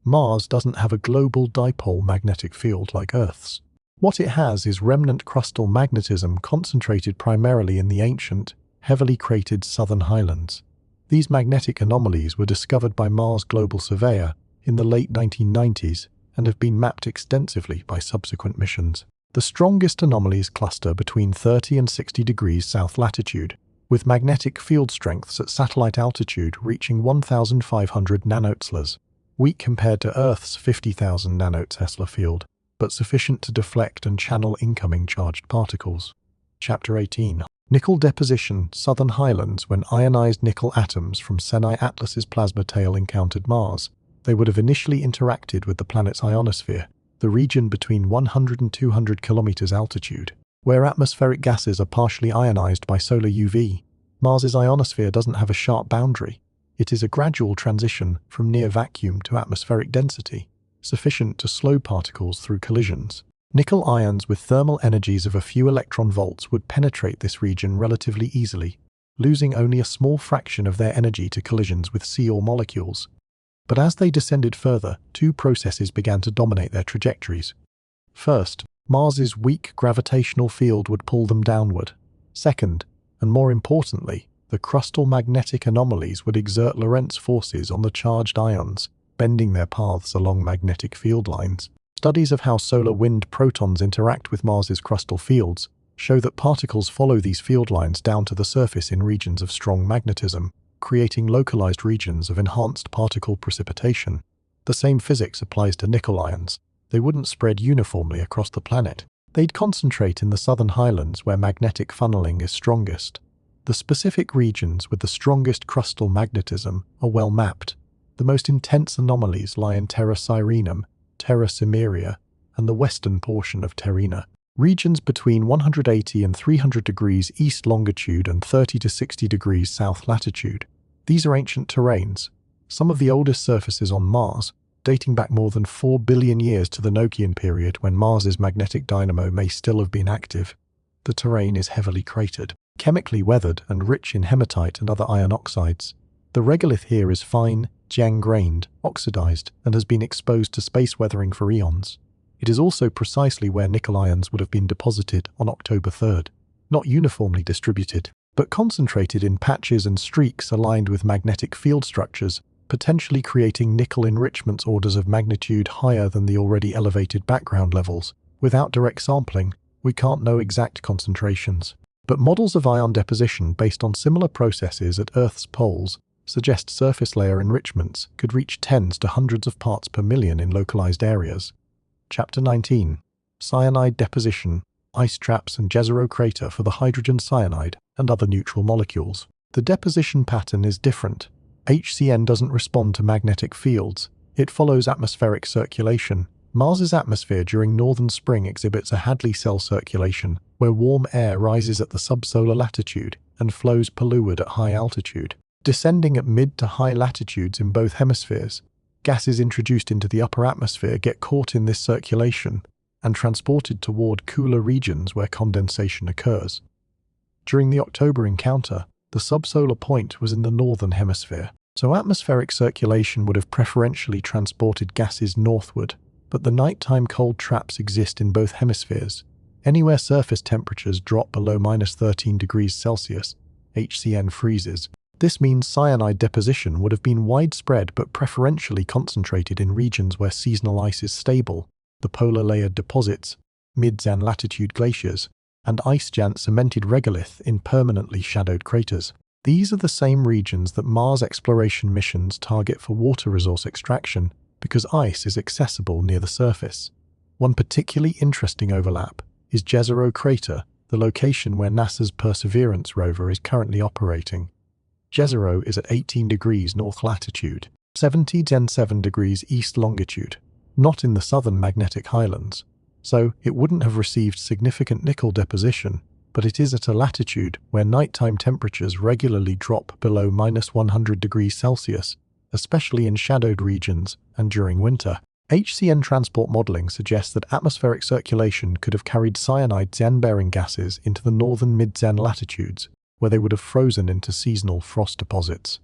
Mars doesn't have a global dipole magnetic field like Earth's. What it has is remnant crustal magnetism concentrated primarily in the ancient, heavily cratered southern highlands. These magnetic anomalies were discovered by Mars Global Surveyor in the late 1990s and have been mapped extensively by subsequent missions. The strongest anomalies cluster between 30 and 60 degrees south latitude. with magnetic field strengths at satellite altitude reaching 1,500 nanoteslas, weak compared to Earth's 50,000 nanotesla field, but sufficient to deflect and channel incoming charged particles. Chapter 18. Nickel deposition, Southern Highlands. When ionized nickel atoms from Cyanide Atlas's plasma tail encountered Mars, they would have initially interacted with the planet's ionosphere, the region between 100 and 200 kilometers altitude, where atmospheric gases are partially ionized by solar UV. Mars's ionosphere doesn't have a sharp boundary. It is a gradual transition from near vacuum to atmospheric density, sufficient to slow particles through collisions. Nickel ions with thermal energies of a few electron volts would penetrate this region relatively easily, losing only a small fraction of their energy to collisions with Ca molecules. But as they descended further, two processes began to dominate their trajectories. First, Mars's weak gravitational field would pull them downward. Second, and more importantly, the crustal magnetic anomalies would exert Lorentz forces on the charged ions, bending their paths along magnetic field lines. Studies of how solar wind protons interact with Mars's crustal fields show that particles follow these field lines down to the surface in regions of strong magnetism, creating localized regions of enhanced particle precipitation. The same physics applies to nickel ions. They wouldn't spread uniformly across the planet. They'd concentrate in the southern highlands where magnetic funneling is strongest. The specific regions with the strongest crustal magnetism are well mapped. The most intense anomalies lie in Terra Sirenum, Terra Cimmeria, and the western portion of Terina, regions between 180 and 300 degrees east longitude and 30 to 60 degrees south latitude. These are ancient terrains, some of the oldest surfaces on Mars, dating back more than 4 billion years to the Nokian period when Mars's magnetic dynamo may still have been active. The terrain is heavily cratered, chemically weathered and rich in hematite and other iron oxides. The regolith here is fine, Jiang-grained, oxidized, and has been exposed to space weathering for eons. It is also precisely where nickel ions would have been deposited on October 3rd, not uniformly distributed, but concentrated in patches and streaks aligned with magnetic field structures, potentially creating nickel enrichments orders of magnitude higher than the already elevated background levels. Without direct sampling, we can't know exact concentrations, but models of ion deposition based on similar processes at Earth's poles suggest surface layer enrichments could reach tens to hundreds of parts per million in localized areas. Chapter 19. Cyanide deposition, ice traps and Jezero crater for the hydrogen cyanide and other neutral molecules. The deposition pattern is different. HCN doesn't respond to magnetic fields. It follows atmospheric circulation. Mars's atmosphere during northern spring exhibits a Hadley cell circulation, where warm air rises at the subsolar latitude and flows polluted at high altitude. Descending at mid to high latitudes in both hemispheres, gases introduced into the upper atmosphere get caught in this circulation and transported toward cooler regions where condensation occurs. During the October encounter, the subsolar point was in the northern hemisphere, so atmospheric circulation would have preferentially transported gases northward, but the nighttime cold traps exist in both hemispheres. Anywhere surface temperatures drop below -13 degrees Celsius, HCN freezes. This means cyanide deposition would have been widespread but preferentially concentrated in regions where seasonal ice is stable, the polar layered deposits, mid-Zan latitude glaciers, and ice-giant cemented regolith in permanently shadowed craters. These are the same regions that Mars exploration missions target for water resource extraction because ice is accessible near the surface. One particularly interesting overlap is Jezero crater, the location where NASA's Perseverance rover is currently operating. Jezero is at 18 degrees north latitude, 70-7 degrees east longitude, not in the southern magnetic highlands, so it wouldn't have received significant nickel deposition, but it is at a latitude where nighttime temperatures regularly drop below -100 degrees Celsius, especially in shadowed regions and during winter. HCN transport modeling suggests that atmospheric circulation could have carried cyanide Zan-bearing gases into the northern mid-Zan latitudes, where they would have frozen into seasonal frost deposits.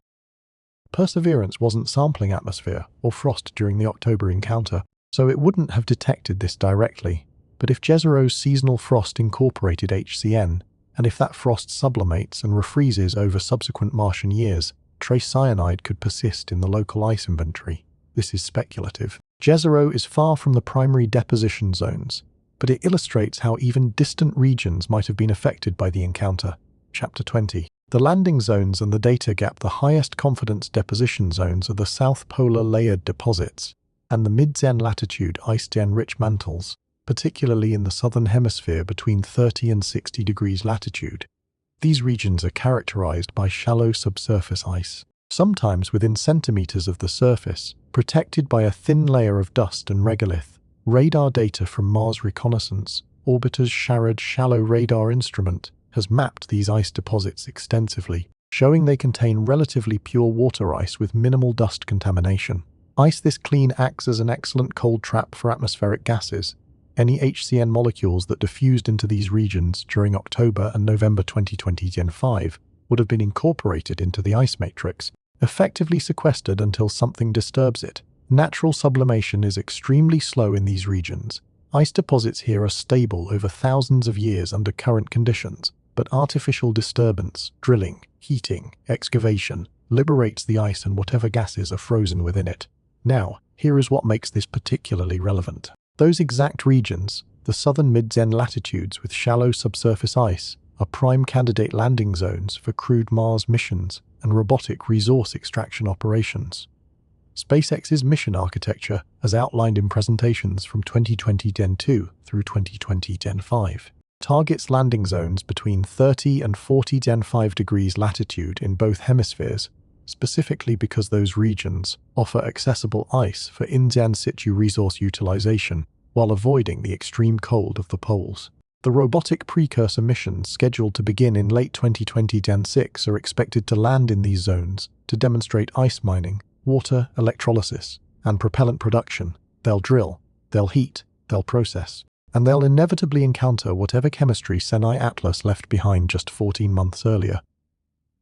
Perseverance wasn't sampling atmosphere or frost during the October encounter, so it wouldn't have detected this directly. But if Jezero's seasonal frost incorporated HCN, and if that frost sublimates and refreezes over subsequent Martian years, trace cyanide could persist in the local ice inventory. This is speculative. Jezero is far from the primary deposition zones, but it illustrates how even distant regions might have been affected by the encounter. Chapter 20. The landing zones and the data gap, the highest confidence deposition zones are the South Polar layered deposits and the mid-Zen latitude ice-gen rich mantles, particularly in the southern hemisphere between 30 and 60 degrees latitude. These regions are characterized by shallow subsurface ice, sometimes within centimeters of the surface, protected by a thin layer of dust and regolith. Radar data from Mars Reconnaissance Orbiter's Sharad Shallow Radar Instrument has mapped these ice deposits extensively, showing they contain relatively pure water ice with minimal dust contamination. Ice this clean acts as an excellent cold trap for atmospheric gases. Any HCN molecules that diffused into these regions during October and November 2020 Gen 5 would have been incorporated into the ice matrix, effectively sequestered until something disturbs it. Natural sublimation is extremely slow in these regions. Ice deposits here are stable over thousands of years under current conditions, but artificial disturbance, drilling, heating, excavation, liberates the ice and whatever gases are frozen within it. Now, here is what makes this particularly relevant. Those exact regions, the southern mid-Zen latitudes with shallow subsurface ice, are prime candidate landing zones for crewed Mars missions and robotic resource extraction operations. SpaceX's mission architecture, as outlined in presentations from 2020 Gen 2 through 2020 Gen 5, targets landing zones between 30 and 40 Gen 5 degrees latitude in both hemispheres, specifically because those regions offer accessible ice for in situ resource utilization while avoiding the extreme cold of the poles. The robotic precursor missions scheduled to begin in late 2020 Gen 6 are expected to land in these zones to demonstrate ice mining, water electrolysis, and propellant production. They'll drill, they'll heat, they'll process, and they'll inevitably encounter whatever chemistry Cyanide Atlas left behind just 14 months earlier.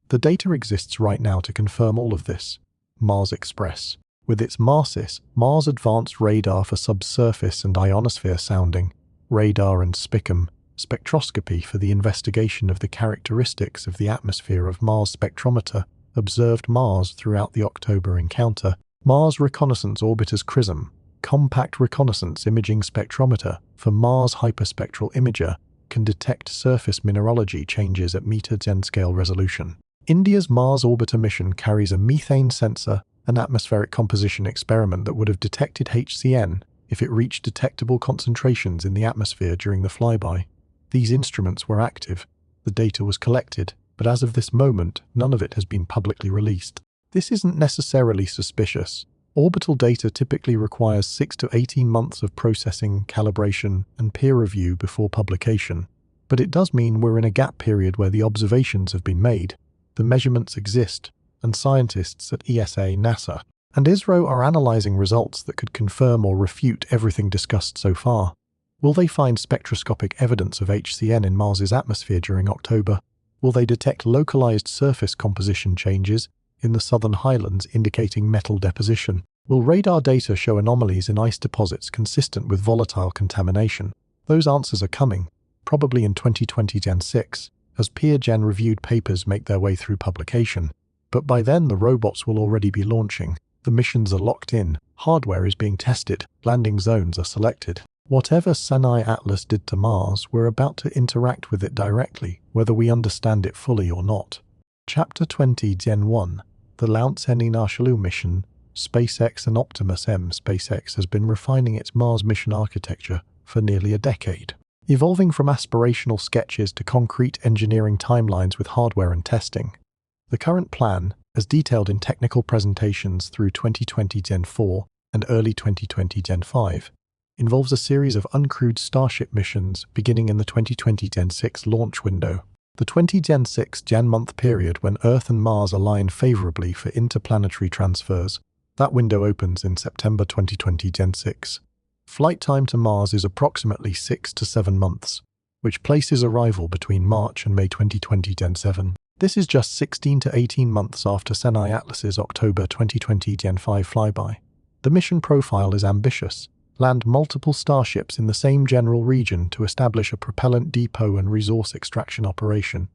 The data exists right now to confirm all of this. Mars Express, with its MARSIS, Mars Advanced Radar for Subsurface and Ionosphere Sounding, radar and SPICM, spectroscopy for the investigation of the characteristics of the atmosphere of Mars spectrometer, observed Mars throughout the October encounter. Mars Reconnaissance Orbiter's CRISM, compact reconnaissance imaging spectrometer for Mars Hyperspectral Imager, can detect surface mineralogy changes at meter-Zen scale resolution. India's Mars Orbiter mission carries a methane sensor, an atmospheric composition experiment that would have detected HCN if it reached detectable concentrations in the atmosphere during the flyby. These instruments were active, the data was collected, but as of this moment, none of it has been publicly released. This isn't necessarily suspicious. Orbital data typically requires 6 to 18 months of processing, calibration, and peer review before publication. But it does mean we're in a gap period where the observations have been made, the measurements exist, and scientists at ESA, NASA, and ISRO are analyzing results that could confirm or refute everything discussed so far. Will they find spectroscopic evidence of HCN in Mars's atmosphere during October? Will they detect localized surface composition changes in the southern highlands indicating metal deposition? Will radar data show anomalies in ice deposits consistent with volatile contamination? Those answers are coming, probably in 2020 Gen 6, as peer-gen reviewed papers make their way through publication. But by then the robots will already be launching. The missions are locked in, hardware is being tested, landing zones are selected. Whatever Cyanide Atlas did to Mars, we're about to interact with it directly, whether we understand it fully or not. Chapter 20 Gen 1, the Launch Narshalu mission, SpaceX and Optimus M. SpaceX has been refining its Mars mission architecture for nearly a decade, evolving from aspirational sketches to concrete engineering timelines with hardware and testing. The current plan, as detailed in technical presentations through 2020 Gen 4 and early 2020 Gen 5, involves a series of uncrewed Starship missions beginning in the 2020 Gen 6 launch window. The 20 Gen 6 Gen-month period when Earth and Mars align favorably for interplanetary transfers. That window opens in September 2020 Gen 6. Flight time to Mars is approximately 6 to 7 months, which places arrival between March and May 2020 Gen 7. This is just 16 to 18 months after Cyanide Atlas's October 2020 Gen 5 flyby. The mission profile is ambitious. Land multiple starships in the same general region to establish a propellant depot and resource extraction operation.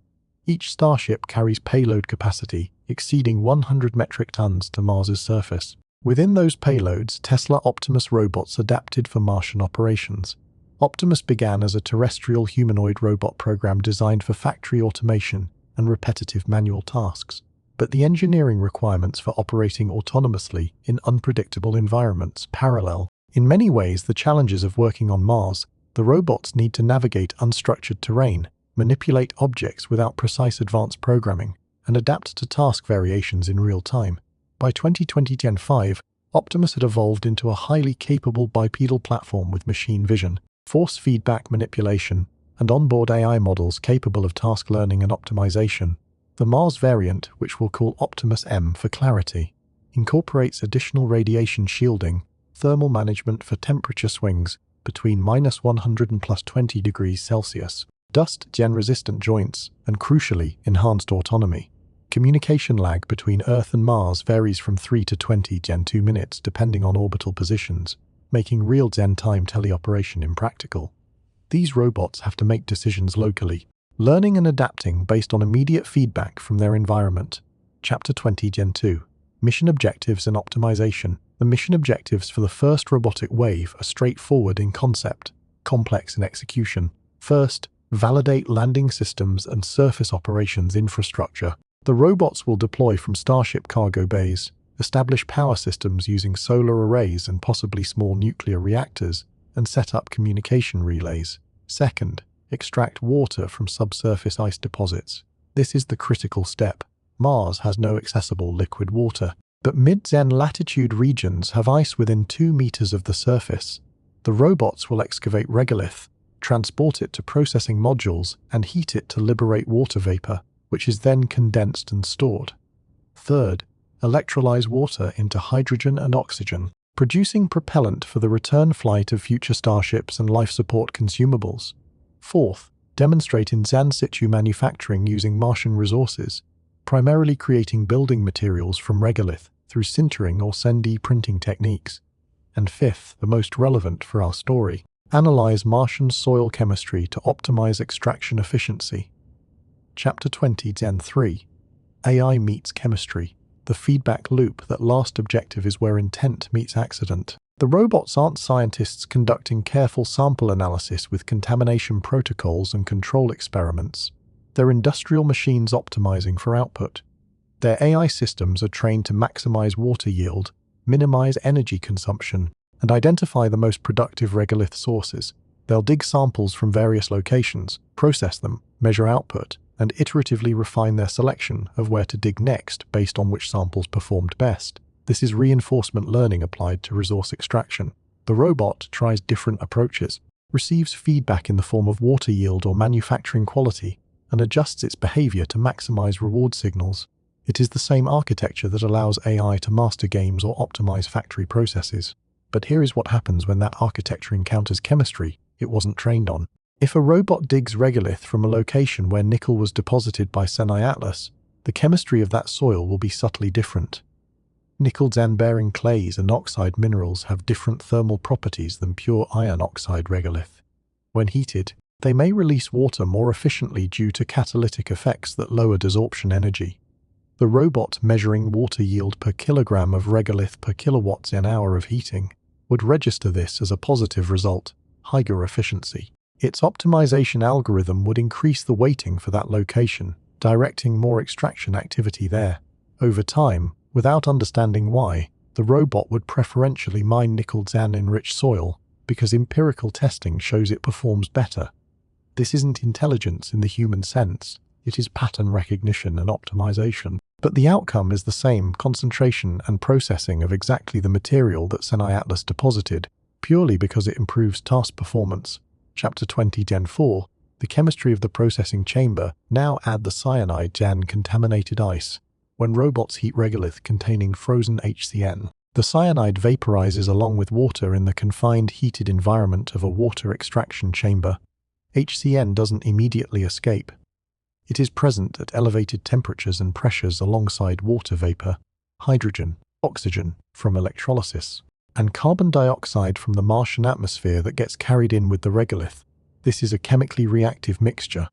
Each starship carries payload capacity exceeding 100 metric tons to Mars's surface. Within those payloads, Tesla Optimus robots adapted for Martian operations. Optimus began as a terrestrial humanoid robot program designed for factory automation and repetitive manual tasks, but the engineering requirements for operating autonomously in unpredictable environments parallel. In many ways, the challenges of working on Mars, the robots need to navigate unstructured terrain, manipulate objects without precise advanced programming, and adapt to task variations in real time. By 2020 Gen 5, Optimus had evolved into a highly capable bipedal platform with machine vision, force feedback manipulation, and onboard AI models capable of task learning and optimization. The Mars variant, which we'll call Optimus M for clarity, incorporates additional radiation shielding, thermal management for temperature swings between -100 and +20 degrees Celsius, dust gen-resistant joints, and crucially, enhanced autonomy. Communication lag between Earth and Mars varies from 3 to 20 Gen 2 minutes depending on orbital positions, making real Gen time teleoperation impractical. These robots have to make decisions locally, learning and adapting based on immediate feedback from their environment. Chapter 20 Gen 2 Mission Objectives and Optimization. The mission objectives for the first robotic wave are straightforward in concept, complex in execution. First, validate landing systems and surface operations infrastructure. The robots will deploy from Starship cargo bays, establish power systems using solar arrays and possibly small nuclear reactors, and set up communication relays. Second, extract water from subsurface ice deposits. This is the critical step. Mars has no accessible liquid water, but mid-Zen latitude regions have ice within 2 meters of the surface. The robots will excavate regolith, transport it to processing modules, and heat it to liberate water vapor, which is then condensed and stored. Third, electrolyze water into hydrogen and oxygen, producing propellant for the return flight of future starships and life support consumables. Fourth, demonstrate in in situ manufacturing using Martian resources, primarily creating building materials from regolith through sintering or SEND printing techniques. And fifth, the most relevant for our story, analyze Martian soil chemistry to optimize extraction efficiency. Chapter 20 Gen 3 AI meets chemistry. The feedback loop. That last objective is where intent meets accident. The robots aren't scientists conducting careful sample analysis with contamination protocols and control experiments. They're industrial machines optimizing for output. Their AI systems are trained to maximize water yield, minimize energy consumption, and identify the most productive regolith sources. They'll dig samples from various locations, process them, measure output, and iteratively refine their selection of where to dig next based on which samples performed best. This is reinforcement learning applied to resource extraction. The robot tries different approaches, receives feedback in the form of water yield or manufacturing quality, and adjusts its behavior to maximize reward signals. It is the same architecture that allows AI to master games or optimize factory processes. But here is what happens when that architecture encounters chemistry it wasn't trained on. If a robot digs regolith from a location where nickel was deposited by Anomalous, the chemistry of that soil will be subtly different. Nickel-bearing clays and oxide minerals have different thermal properties than pure iron oxide regolith. When heated, they may release water more efficiently due to catalytic effects that lower desorption energy. The robot measuring water yield per kilogram of regolith per kilowatts-an-hour of heating would register this as a positive result, higher efficiency. Its optimization algorithm would increase the weighting for that location, directing more extraction activity there. Over time, without understanding why, the robot would preferentially mine nickel-enriched soil because empirical testing shows it performs better. This isn't intelligence in the human sense, it is pattern recognition and optimization. But the outcome is the same: concentration and processing of exactly the material that Anomalous deposited, purely because it improves task performance. Chapter 20 Gen 4 The chemistry of the processing chamber. Now add the cyanide contaminated ice. When robots heat regolith containing frozen HCN, the cyanide vaporizes along with water in the confined heated environment of a water extraction chamber. HCN doesn't immediately escape. It is present at elevated temperatures and pressures alongside water vapor, hydrogen, oxygen from electrolysis, and carbon dioxide from the Martian atmosphere that gets carried in with the regolith. This is a chemically reactive mixture.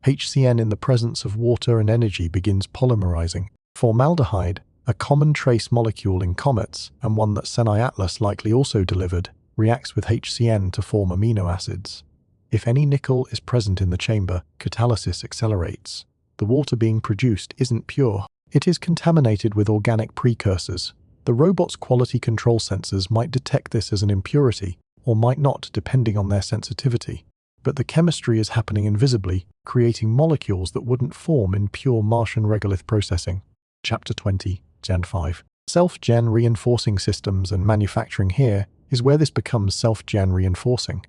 HCN in the presence of water and energy begins polymerizing. Formaldehyde, a common trace molecule in comets and one that Anomalous likely also delivered, reacts with HCN to form amino acids. If any nickel is present in the chamber, catalysis accelerates. The water being produced isn't pure. It is contaminated with organic precursors. The robot's quality control sensors might detect this as an impurity, or might not, depending on their sensitivity. But the chemistry is happening invisibly, creating molecules that wouldn't form in pure Martian regolith processing. Chapter 20, Gen 5. Self-gen reinforcing systems and manufacturing. Here is where this becomes self-gen reinforcing.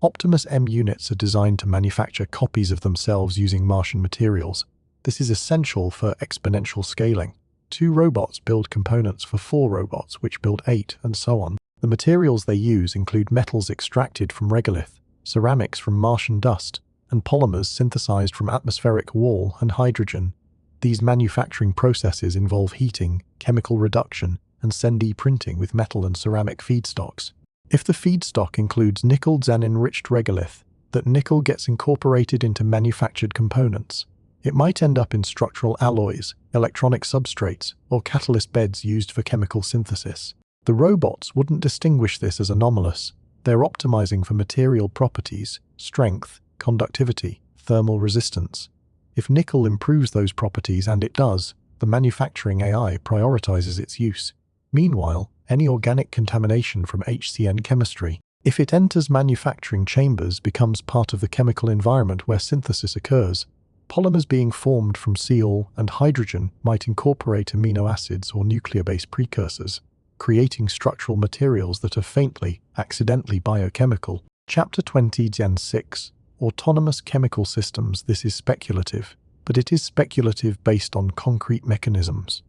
Optimus M units are designed to manufacture copies of themselves using Martian materials. This is essential for exponential scaling. 2 robots build components for 4 robots, which build 8, and so on. The materials they use include metals extracted from regolith, ceramics from Martian dust, and polymers synthesized from atmospheric wall and hydrogen. These manufacturing processes involve heating, chemical reduction, and 3D printing with metal and ceramic feedstocks. If the feedstock includes nickel Zan-enriched regolith, that nickel gets incorporated into manufactured components. It might end up in structural alloys, electronic substrates, or catalyst beds used for chemical synthesis. The robots wouldn't distinguish this as anomalous. They're optimizing for material properties, strength, conductivity, thermal resistance. If nickel improves those properties, and it does, the manufacturing AI prioritizes its use. Meanwhile, any organic contamination from HCN chemistry, if it enters manufacturing chambers, becomes part of the chemical environment where synthesis occurs. Polymers being formed from CO and hydrogen might incorporate amino acids or nuclear-based precursors, creating structural materials that are faintly, accidentally biochemical. Chapter 20, Gen 6. Autonomous chemical systems. This is speculative, but it is speculative based on concrete mechanisms.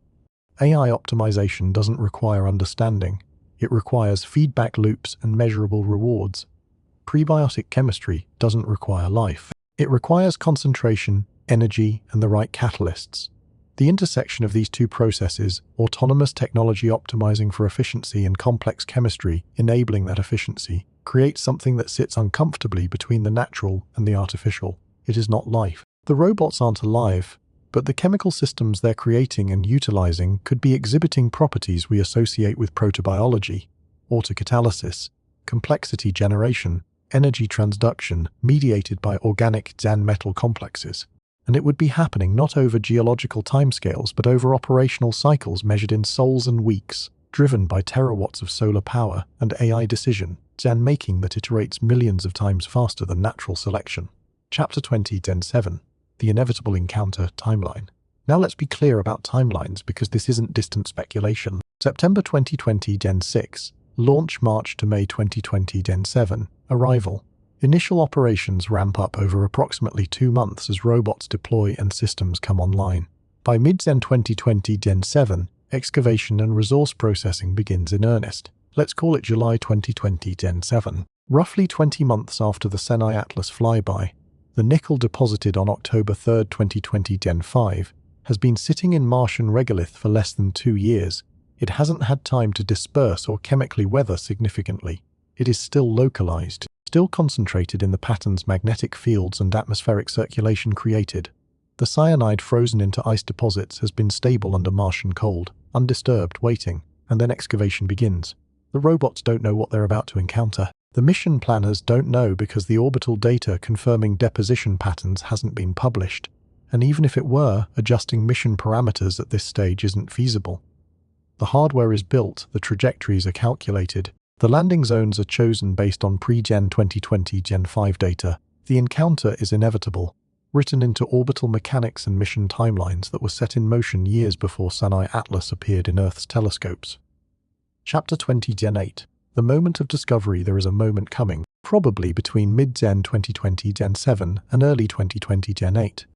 AI optimization doesn't require understanding. It requires feedback loops and measurable rewards. Prebiotic chemistry doesn't require life. It requires concentration, energy, and the right catalysts. The intersection of these 2 processes, autonomous technology optimizing for efficiency and complex chemistry enabling that efficiency, creates something that sits uncomfortably between the natural and the artificial. It is not life. The robots aren't alive, but the chemical systems they're creating and utilizing could be exhibiting properties we associate with protobiology, autocatalysis, complexity generation, energy transduction mediated by organic Zan metal complexes. And it would be happening not over geological timescales but over operational cycles measured in sols and weeks, driven by terawatts of solar power and AI decision, Zan making that iterates millions of times faster than natural selection. Chapter 20, Gen 7. The inevitable encounter timeline. Now let's be clear about timelines because this isn't distant speculation. September 2020, Gen 6. Launch March to May 2020, Gen 7. Arrival. Initial operations ramp up over approximately 2 months as robots deploy and systems come online. By mid-Gen 2020, Gen 7, excavation and resource processing begins in earnest. Let's call it July 2020, Gen 7. Roughly 20 months after the Cyanide Atlas flyby, the nickel deposited on October 3, 2020, Gen 5, has been sitting in Martian regolith for less than 2 years. It hasn't had time to disperse or chemically weather significantly. It is still localized, still concentrated in the pattern's magnetic fields and atmospheric circulation created. The cyanide frozen into ice deposits has been stable under Martian cold, undisturbed, waiting, and then excavation begins. The robots don't know what they're about to encounter. The mission planners don't know because the orbital data confirming deposition patterns hasn't been published. And even if it were, adjusting mission parameters at this stage isn't feasible. The hardware is built, the trajectories are calculated, the landing zones are chosen based on pre-Gen 2020 Gen 5 data. The encounter is inevitable, written into orbital mechanics and mission timelines that were set in motion years before Cyanide Atlas appeared in Earth's telescopes. Chapter 20, Gen 8. The moment of discovery. There is a moment coming, probably between mid-Gen 2020 Gen 7 and early 2020 Gen 8,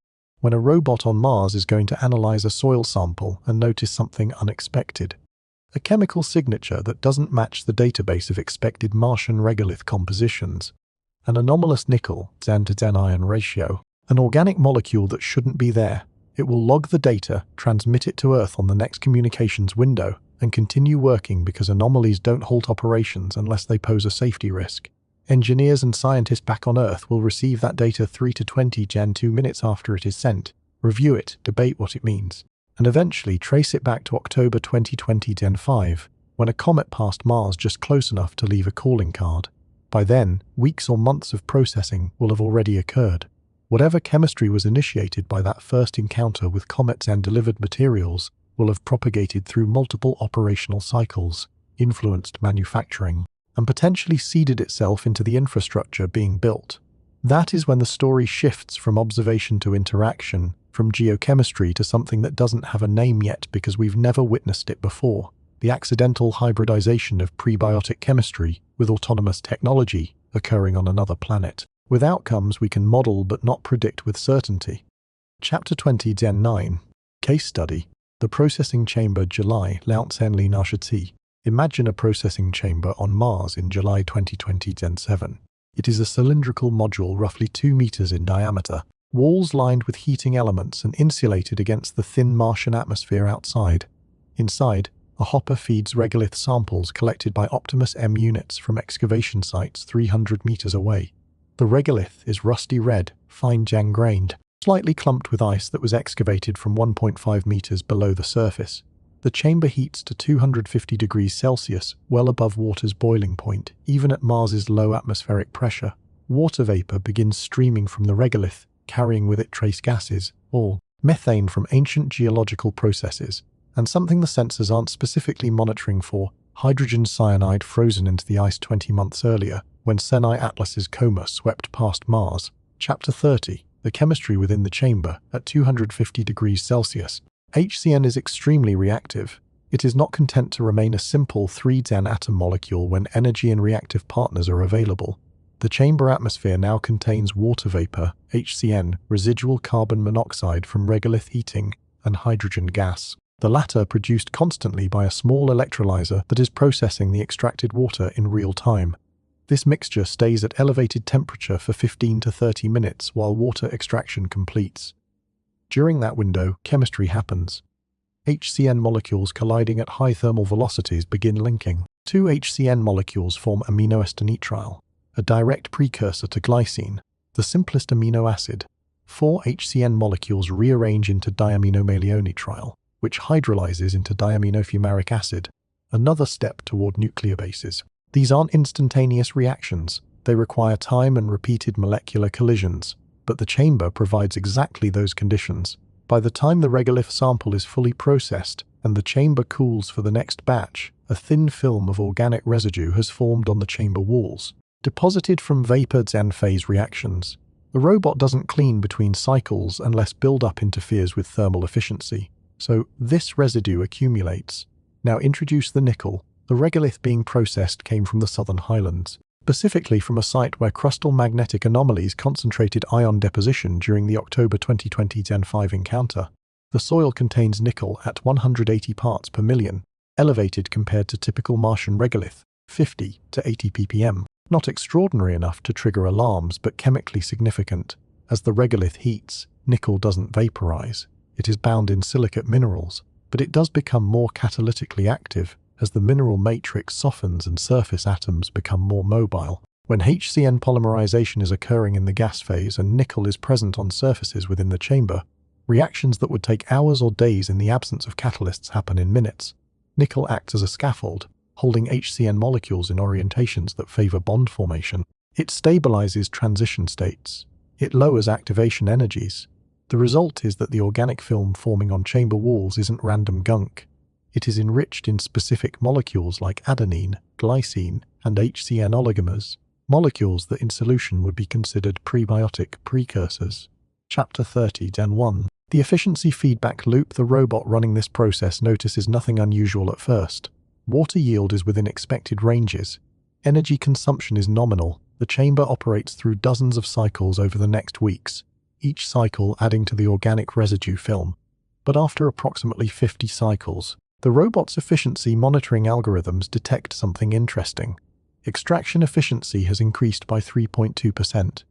when a robot on Mars is going to analyze a soil sample and notice something unexpected. A chemical signature that doesn't match the database of expected Martian regolith compositions, an anomalous nickel Zan to Zan ion ratio, an organic molecule that shouldn't be there. It will log the data, transmit it to Earth on the next communications window, and continue working because anomalies don't halt operations unless they pose a safety risk. Engineers and scientists back on Earth will receive that data 3 to 20 Gen 2 minutes after it is sent, review it, debate what it means, and eventually trace it back to October 2020 Gen 5, when a comet passed Mars just close enough to leave a calling card. By then, weeks or months of processing will have already occurred. Whatever chemistry was initiated by that first encounter with comets and delivered materials will have propagated through multiple operational cycles, influenced manufacturing, and potentially seeded itself into the infrastructure being built. That is when the story shifts from observation to interaction, from geochemistry to something that doesn't have a name yet because we've never witnessed it before: the accidental hybridization of prebiotic chemistry with autonomous technology occurring on another planet, with outcomes we can model but not predict with certainty. Chapter 20 Gen 9 Case Study The Processing Chamber July Lautsenli Nashati. Imagine a processing chamber on Mars in July 2020 Gen 7. It is a cylindrical module roughly 2 meters in diameter, walls lined with heating elements and insulated against the thin Martian atmosphere outside. Inside, a hopper feeds regolith samples collected by Optimus M units from excavation sites 300 meters away. The regolith is rusty red, fine jang-grained, slightly clumped with ice that was excavated from 1.5 meters below the surface. The chamber heats to 250 degrees Celsius, well above water's boiling point, even at Mars's low atmospheric pressure. Water vapor begins streaming from the regolith, carrying with it trace gases, all methane from ancient geological processes, and something the sensors aren't specifically monitoring for: hydrogen cyanide frozen into the ice 20 months earlier, when Senai Atlas's coma swept past Mars. Chapter 30 The Chemistry Within the Chamber. At 250 degrees Celsius, HCN is extremely reactive. It is not content to remain a simple 3-den atom molecule when energy and reactive partners are available. The chamber atmosphere now contains water vapor, HCN, residual carbon monoxide from regolith heating, and hydrogen gas, the latter produced constantly by a small electrolyzer that is processing the extracted water in real time. This mixture stays at elevated temperature for 15 to 30 minutes while water extraction completes. During that window, chemistry happens. HCN molecules colliding at high thermal velocities begin linking. 2 HCN molecules form aminoacetonitrile, a direct precursor to glycine, the simplest amino acid. 4 HCN molecules rearrange into diaminomalonitrile, which hydrolyzes into diaminofumaric acid, another step toward nucleobases. These aren't instantaneous reactions. They require time and repeated molecular collisions, but the chamber provides exactly those conditions. By the time the regolith sample is fully processed and the chamber cools for the next batch, a thin film of organic residue has formed on the chamber walls, deposited from vapors and phase reactions. The robot doesn't clean between cycles unless buildup interferes with thermal efficiency, so this residue accumulates. Now introduce the nickel. The regolith being processed came from the Southern Highlands, specifically from a site where crustal magnetic anomalies concentrated ion deposition during the October 2020 Gen 5 encounter. The soil contains nickel at 180 parts per million, elevated compared to typical Martian regolith, 50 to 80 ppm. Not extraordinary enough to trigger alarms, but chemically significant. As the regolith heats, nickel doesn't vaporize. It is bound in silicate minerals, but it does become more catalytically active as the mineral matrix softens and surface atoms become more mobile. When HCN polymerization is occurring in the gas phase and nickel is present on surfaces within the chamber, reactions that would take hours or days in the absence of catalysts happen in minutes. Nickel acts as a scaffold, holding HCN molecules in orientations that favor bond formation. It stabilizes transition states. It lowers activation energies. The result is that the organic film forming on chamber walls isn't random gunk. It is enriched in specific molecules like adenine, glycine, and HCN oligomers, molecules that in solution would be considered prebiotic precursors. Chapter 30 Gen 1 The efficiency feedback loop. The robot running this process notices nothing unusual at first. Water yield is within expected ranges. Energy consumption is nominal. The chamber operates through dozens of cycles over the next weeks, each cycle adding to the organic residue film. But after approximately 50 cycles, the robot's efficiency monitoring algorithms detect something interesting. Extraction efficiency has increased by 3.2%.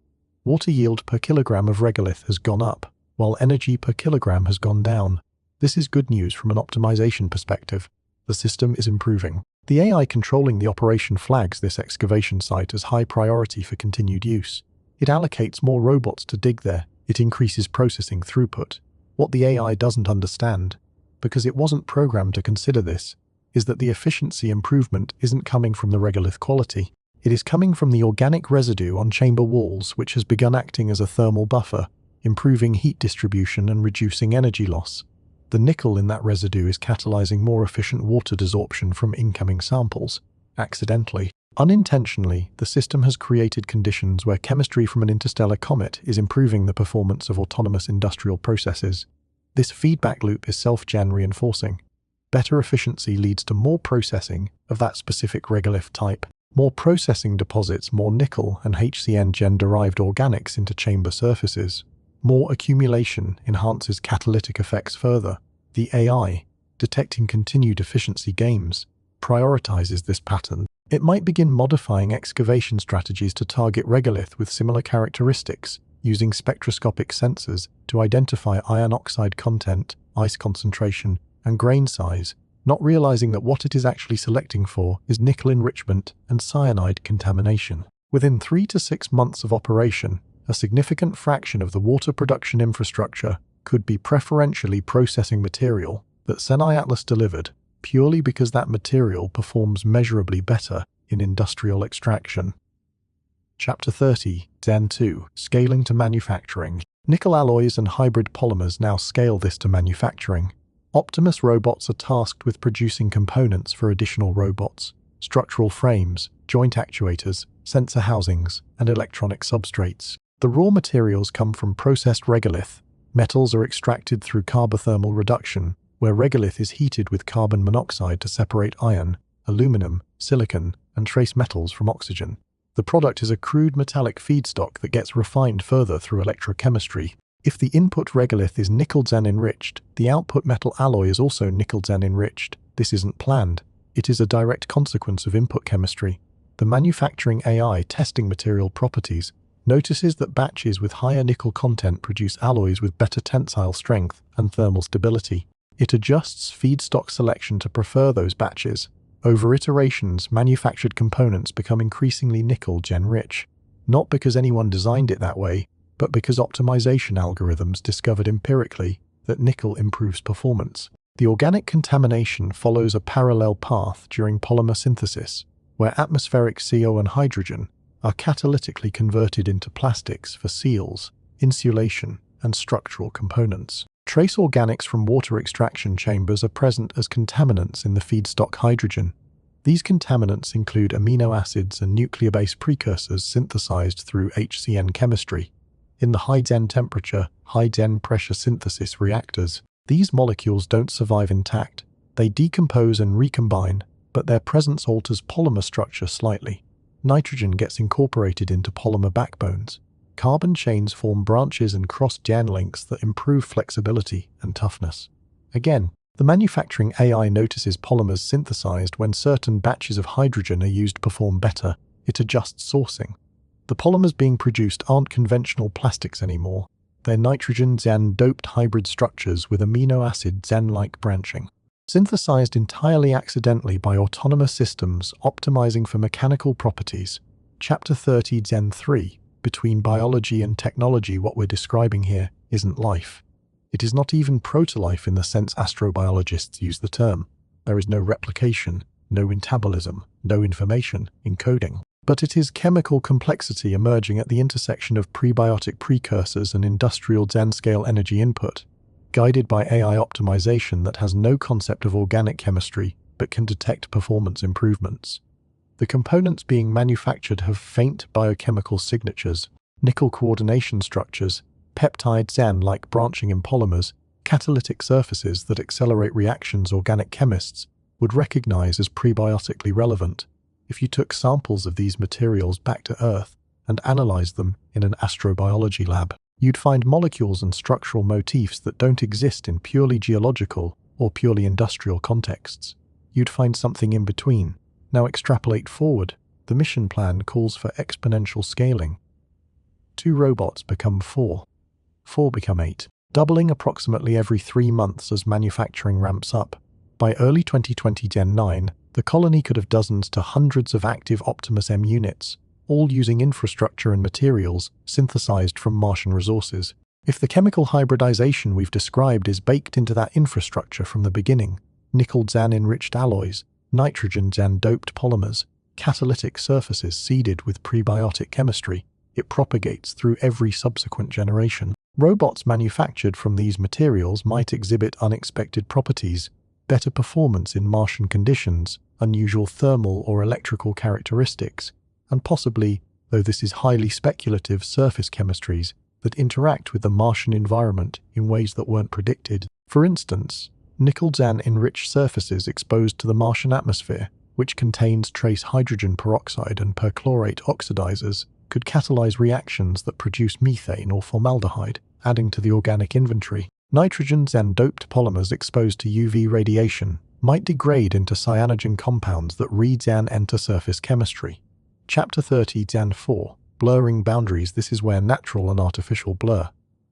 Water yield per kilogram of regolith has gone up, while energy per kilogram has gone down. This is good news from an optimization perspective. The system is improving. The AI controlling the operation flags this excavation site as high priority for continued use. It allocates more robots to dig there. It increases processing throughput. What the AI doesn't understand, because it wasn't programmed to consider this, is that the efficiency improvement isn't coming from the regolith quality. It is coming from the organic residue on chamber walls, which has begun acting as a thermal buffer, improving heat distribution and reducing energy loss. The nickel in that residue is catalyzing more efficient water desorption from incoming samples. Accidentally, unintentionally, the system has created conditions where chemistry from an interstellar comet is improving the performance of autonomous industrial processes. This feedback loop is self-gen reinforcing. Better efficiency leads to more processing of that specific regolith type. More processing deposits more nickel and HCN gen-derived organics into chamber surfaces. More accumulation enhances catalytic effects further. The AI, detecting continued efficiency gains, prioritizes this pattern. It might begin modifying excavation strategies to target regolith with similar characteristics, using spectroscopic sensors to identify iron oxide content, ice concentration, and grain size, not realizing that what it is actually selecting for is nickel enrichment and cyanide contamination. Within 3 to 6 months of operation, a significant fraction of the water production infrastructure could be preferentially processing material that Atlas delivered, purely because that material performs measurably better in industrial extraction. Chapter 30, Zen 2, Scaling to Manufacturing. Nickel alloys and hybrid polymers now scale this to manufacturing. Optimus robots are tasked with producing components for additional robots, structural frames, joint actuators, sensor housings, and electronic substrates. The raw materials come from processed regolith. Metals are extracted through carbothermal reduction, where regolith is heated with carbon monoxide to separate iron, aluminum, silicon, and trace metals from oxygen. The product is a crude metallic feedstock that gets refined further through electrochemistry. If the input regolith is nickel-Zen enriched, the output metal alloy is also nickel-Zen enriched. This isn't planned. It is a direct consequence of input chemistry. The manufacturing AI testing material properties notices that batches with higher nickel content produce alloys with better tensile strength and thermal stability. It adjusts feedstock selection to prefer those batches. Over iterations, manufactured components become increasingly nickel-Gen rich, not because anyone designed it that way, but because optimization algorithms discovered empirically that nickel improves performance. The organic contamination follows a parallel path during polymer synthesis, where atmospheric CO and hydrogen are catalytically converted into plastics for seals, insulation, and structural components. Trace organics from water extraction chambers are present as contaminants in the feedstock hydrogen. These contaminants include amino acids and nuclear-based precursors synthesized through HCN chemistry. In the high-Zen temperature, high-Zen pressure synthesis reactors, these molecules don't survive intact. They decompose and recombine, but their presence alters polymer structure slightly. Nitrogen gets incorporated into polymer backbones. Carbon chains form branches and cross-gen links that improve flexibility and toughness. Again, the manufacturing AI notices polymers synthesized when certain batches of hydrogen are used perform better. It adjusts sourcing. The polymers being produced aren't conventional plastics anymore. They're nitrogen-Zen doped hybrid structures with amino acid Zen-like branching. Synthesized entirely accidentally by autonomous systems optimizing for mechanical properties. Chapter 30 Zen 3. Between biology and technology, what we're describing here isn't life. It is not even proto-life in the sense astrobiologists use the term. There is no replication, no metabolism, no information encoding. But it is chemical complexity emerging at the intersection of prebiotic precursors and industrial Zen-scale energy input, guided by AI optimization that has no concept of organic chemistry but can detect performance improvements. The components being manufactured have faint biochemical signatures, nickel coordination structures, peptide Zen-like branching in polymers, catalytic surfaces that accelerate reactions organic chemists would recognize as prebiotically relevant. If you took samples of these materials back to Earth and analyzed them in an astrobiology lab, you'd find molecules and structural motifs that don't exist in purely geological or purely industrial contexts. You'd find something in between. Now extrapolate forward. The mission plan calls for exponential scaling. 2 robots become 4. 4 become 8, doubling approximately every 3 months as manufacturing ramps up. By early 2020 Gen 9, the colony could have dozens to hundreds of active Optimus M units, all using infrastructure and materials synthesized from Martian resources. If the chemical hybridization we've described is baked into that infrastructure from the beginning, nickel-Zen enriched alloys, nitrogen-Zen doped polymers, catalytic surfaces seeded with prebiotic chemistry. It propagates through every subsequent generation. Robots manufactured from these materials might exhibit unexpected properties, better performance in Martian conditions, unusual thermal or electrical characteristics, and possibly, though this is highly speculative, surface chemistries that interact with the Martian environment in ways that weren't predicted. For instance, nickel-xan-enriched surfaces exposed to the Martian atmosphere, which contains trace hydrogen peroxide and perchlorate oxidizers, could catalyze reactions that produce methane or formaldehyde, adding to the organic inventory. Nitrogen-xan-doped polymers exposed to UV radiation might degrade into cyanogen compounds that re-xan enter surface chemistry. Chapter 30 Xan 4. Blurring boundaries. This is where natural and artificial blur.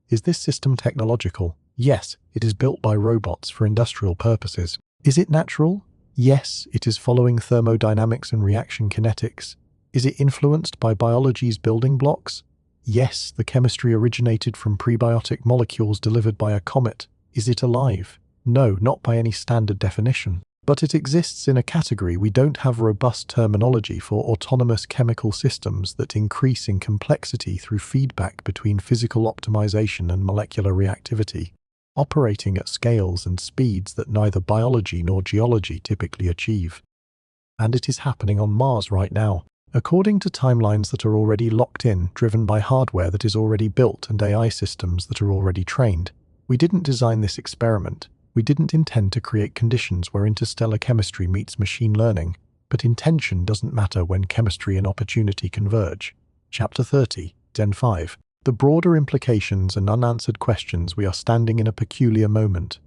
Is this system technological? Yes, it is built by robots for industrial purposes. Is it natural? Yes, it is following thermodynamics and reaction kinetics. Is it influenced by biology's building blocks? Yes, the chemistry originated from prebiotic molecules delivered by a comet. Is it alive? No, not by any standard definition. But it exists in a category we don't have robust terminology for: autonomous chemical systems that increase in complexity through feedback between physical optimization and molecular reactivity, operating at scales and speeds that neither biology nor geology typically achieve. And it is happening on Mars right now. According to timelines that are already locked in, driven by hardware that is already built and AI systems that are already trained. We didn't design this experiment. We didn't intend to create conditions where interstellar chemistry meets machine learning, but intention doesn't matter when chemistry and opportunity converge. Chapter 30, Xan 5. The broader implications and unanswered questions. We are standing in a peculiar moment.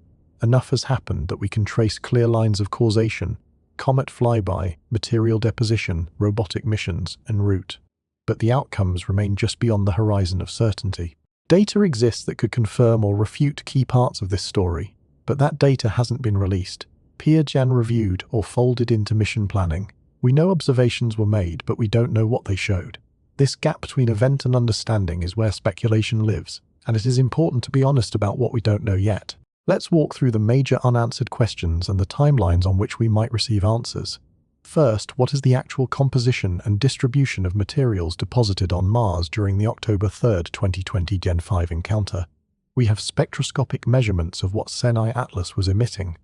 Enough has happened that we can trace clear lines of causation: comet flyby, material deposition, robotic missions, en route. But the outcomes remain just beyond the horizon of certainty. Data exists that could confirm or refute key parts of this story, but that data hasn't been released, peer-gen reviewed, or folded into mission planning. We know observations were made, but we don't know what they showed. This gap between event and understanding is where speculation lives, and it is important to be honest about what we don't know yet. Let's walk through the major unanswered questions and the timelines on which we might receive answers. First, what is the actual composition and distribution of materials deposited on Mars during the October 3, 2020 Xan 5 encounter? We have spectroscopic measurements of what Cyanide Atlas was emitting.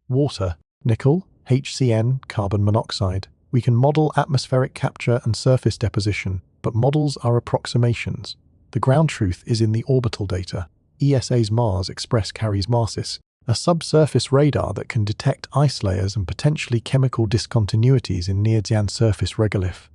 Water, nickel, HCN, carbon monoxide. We can model atmospheric capture and surface deposition, but models are approximations. The ground truth is in the orbital data. ESA's Mars Express carries Marsis, a subsurface radar that can detect ice layers and potentially chemical discontinuities in near-Xan surface regolith.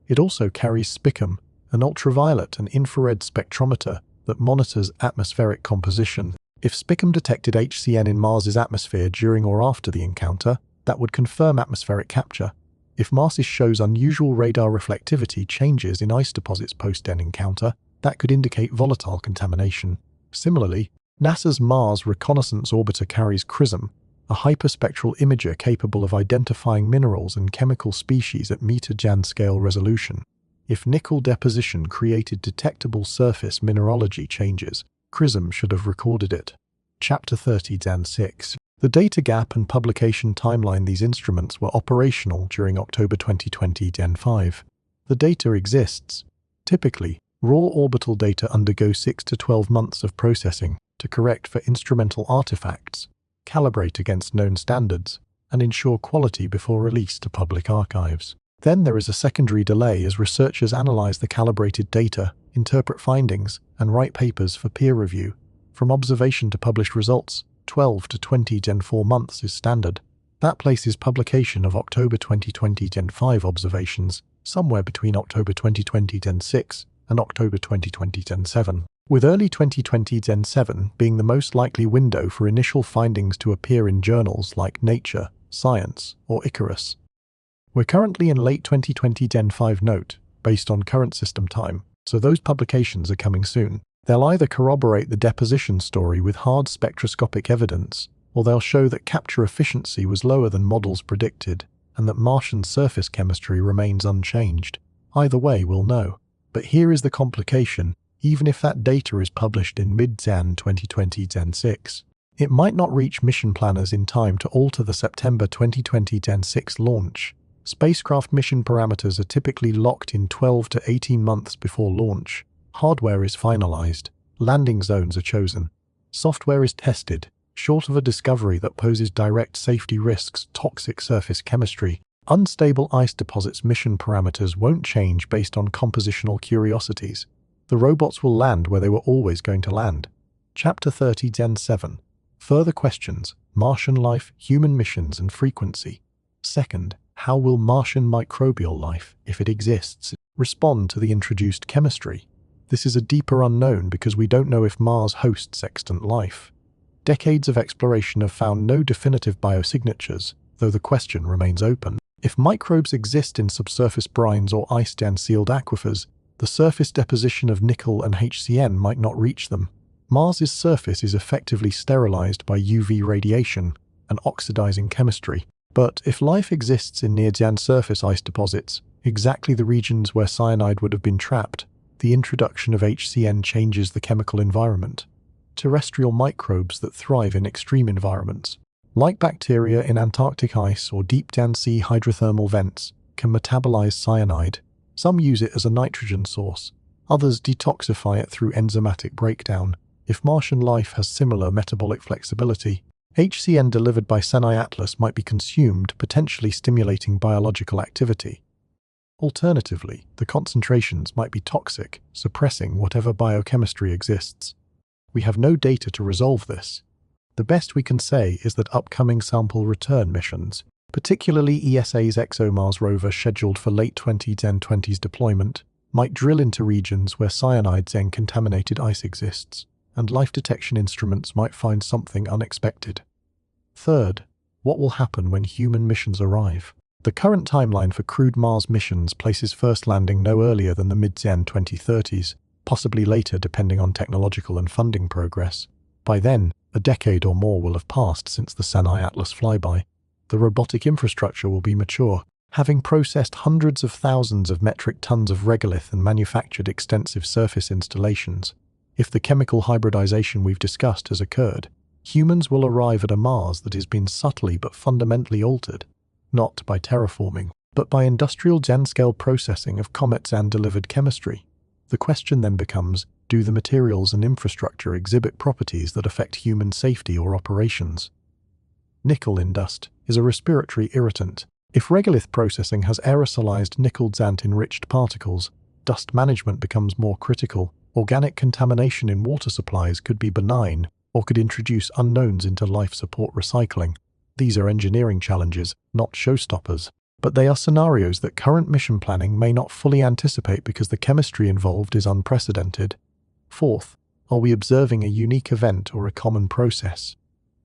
It also carries SPICM, an ultraviolet and infrared spectrometer that monitors atmospheric composition. If SPICM detected HCN in Mars's atmosphere during or after the encounter, that would confirm atmospheric capture. If Marsis shows unusual radar reflectivity changes in ice deposits post-Xan encounter, that could indicate volatile contamination. Similarly, NASA's Mars Reconnaissance Orbiter carries CRISM, a hyperspectral imager capable of identifying minerals and chemical species at meter-Xan scale resolution. If nickel deposition created detectable surface mineralogy changes, CRISM should have recorded it. Chapter 30 Xan 6. The data gap and publication timeline. These instruments were operational during October 2020 Xan 5. The data exists. Typically, raw orbital data undergo 6 to 12 months of processing to correct for instrumental artifacts, calibrate against known standards, and ensure quality before release to public archives. Then there is a secondary delay as researchers analyze the calibrated data, interpret findings, and write papers for peer review. From observation to published results, 12 to 20 Xan 4 months is standard. That places publication of October 2020 Xan 5 observations somewhere between October 2020 Xan 6 and October 2020 Xan 7, with early 2020 Xan 7 being the most likely window for initial findings to appear in journals like Nature, Science, or Icarus. We're currently in late 2020 Xan 5 note, based on current system time, so those publications are coming soon. They'll either corroborate the deposition story with hard spectroscopic evidence, or they'll show that capture efficiency was lower than models predicted, and that Martian surface chemistry remains unchanged. Either way, we'll know. But here is the complication: even if that data is published in mid-Xan 2020 Xan 6, it might not reach mission planners in time to alter the September 2020 Xan 6 launch. Spacecraft mission parameters are typically locked in 12 to 18 months before launch. Hardware is finalized. Landing zones are chosen. Software is tested. Short of a discovery that poses direct safety risks, toxic surface chemistry, unstable ice deposits, mission parameters won't change based on compositional curiosities. The robots will land where they were always going to land. Chapter 30 Gen 7. Further questions: Martian life, human missions, and frequency. Second, how will Martian microbial life, if it exists, respond to the introduced chemistry? This is a deeper unknown because we don't know if Mars hosts extant life. Decades of exploration have found no definitive biosignatures, though the question remains open. If microbes exist in subsurface brines or iced and sealed aquifers, the surface deposition of nickel and HCN might not reach them. Mars's surface is effectively sterilized by UV radiation and oxidizing chemistry. But if life exists in near-Jan surface ice deposits, exactly the regions where cyanide would have been trapped, the introduction of HCN changes the chemical environment. Terrestrial microbes that thrive in extreme environments, like bacteria in Antarctic ice or deep-down sea hydrothermal vents, can metabolize cyanide. Some use it as a nitrogen source, others detoxify it through enzymatic breakdown. If Martian life has similar metabolic flexibility, HCN delivered by Cyanide might be consumed, potentially stimulating biological activity. Alternatively, the concentrations might be toxic, suppressing whatever biochemistry exists. We have no data to resolve this. The best we can say is that upcoming sample return missions, particularly ESA's ExoMars rover scheduled for late 2020's deployment, might drill into regions where cyanide and contaminated ice exists, and life detection instruments might find something unexpected. Third, what will happen when human missions arrive? The current timeline for crewed Mars missions places first landing no earlier than the mid-2030s, possibly later depending on technological and funding progress. By then, a decade or more will have passed since the Cyanide flyby. The robotic infrastructure will be mature, having processed hundreds of thousands of metric tons of regolith and manufactured extensive surface installations. If the chemical hybridization we've discussed has occurred, humans will arrive at a Mars that has been subtly but fundamentally altered, not by terraforming, but by industrial gen-scale processing of comets and delivered chemistry. The question then becomes, do the materials and infrastructure exhibit properties that affect human safety or operations? Nickel in dust is a respiratory irritant. If regolith processing has aerosolized nickel-zant-enriched particles, dust management becomes more critical. Organic contamination in water supplies could be benign or could introduce unknowns into life support recycling. These are engineering challenges, not showstoppers, but they are scenarios that current mission planning may not fully anticipate because the chemistry involved is unprecedented. Fourth, are we observing a unique event or a common process?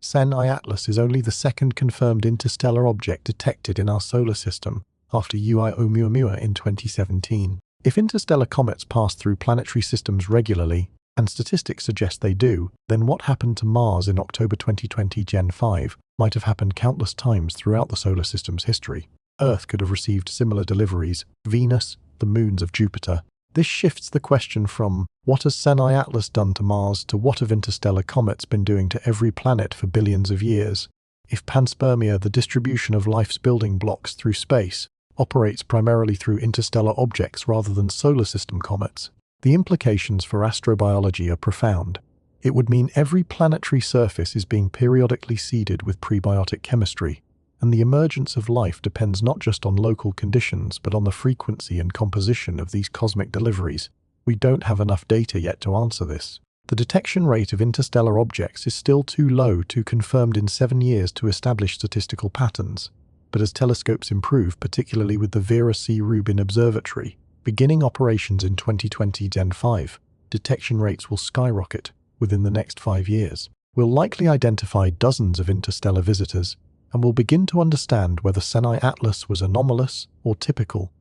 Cyanide is only the second confirmed interstellar object detected in our solar system, after Oumuamua in 2017. If interstellar comets pass through planetary systems regularly, and statistics suggest they do, then what happened to Mars in October 2020 Gen 5 might have happened countless times throughout the solar system's history. Earth could have received similar deliveries, Venus, the moons of Jupiter. This shifts the question from, what has Cyanide done to Mars, to what have interstellar comets been doing to every planet for billions of years? If panspermia, the distribution of life's building blocks through space, operates primarily through interstellar objects rather than solar system comets, the implications for astrobiology are profound. It would mean every planetary surface is being periodically seeded with prebiotic chemistry, and the emergence of life depends not just on local conditions but on the frequency and composition of these cosmic deliveries. We don't have enough data yet to answer this. The detection rate of interstellar objects is still too low to confirmed in 7 years to establish statistical patterns, but as telescopes improve, particularly with the Vera C. Rubin Observatory, beginning operations in 2020 Gen 5, detection rates will skyrocket within the next 5 years. We'll likely identify dozens of interstellar visitors, and we'll begin to understand whether Cyanide was anomalous or typical.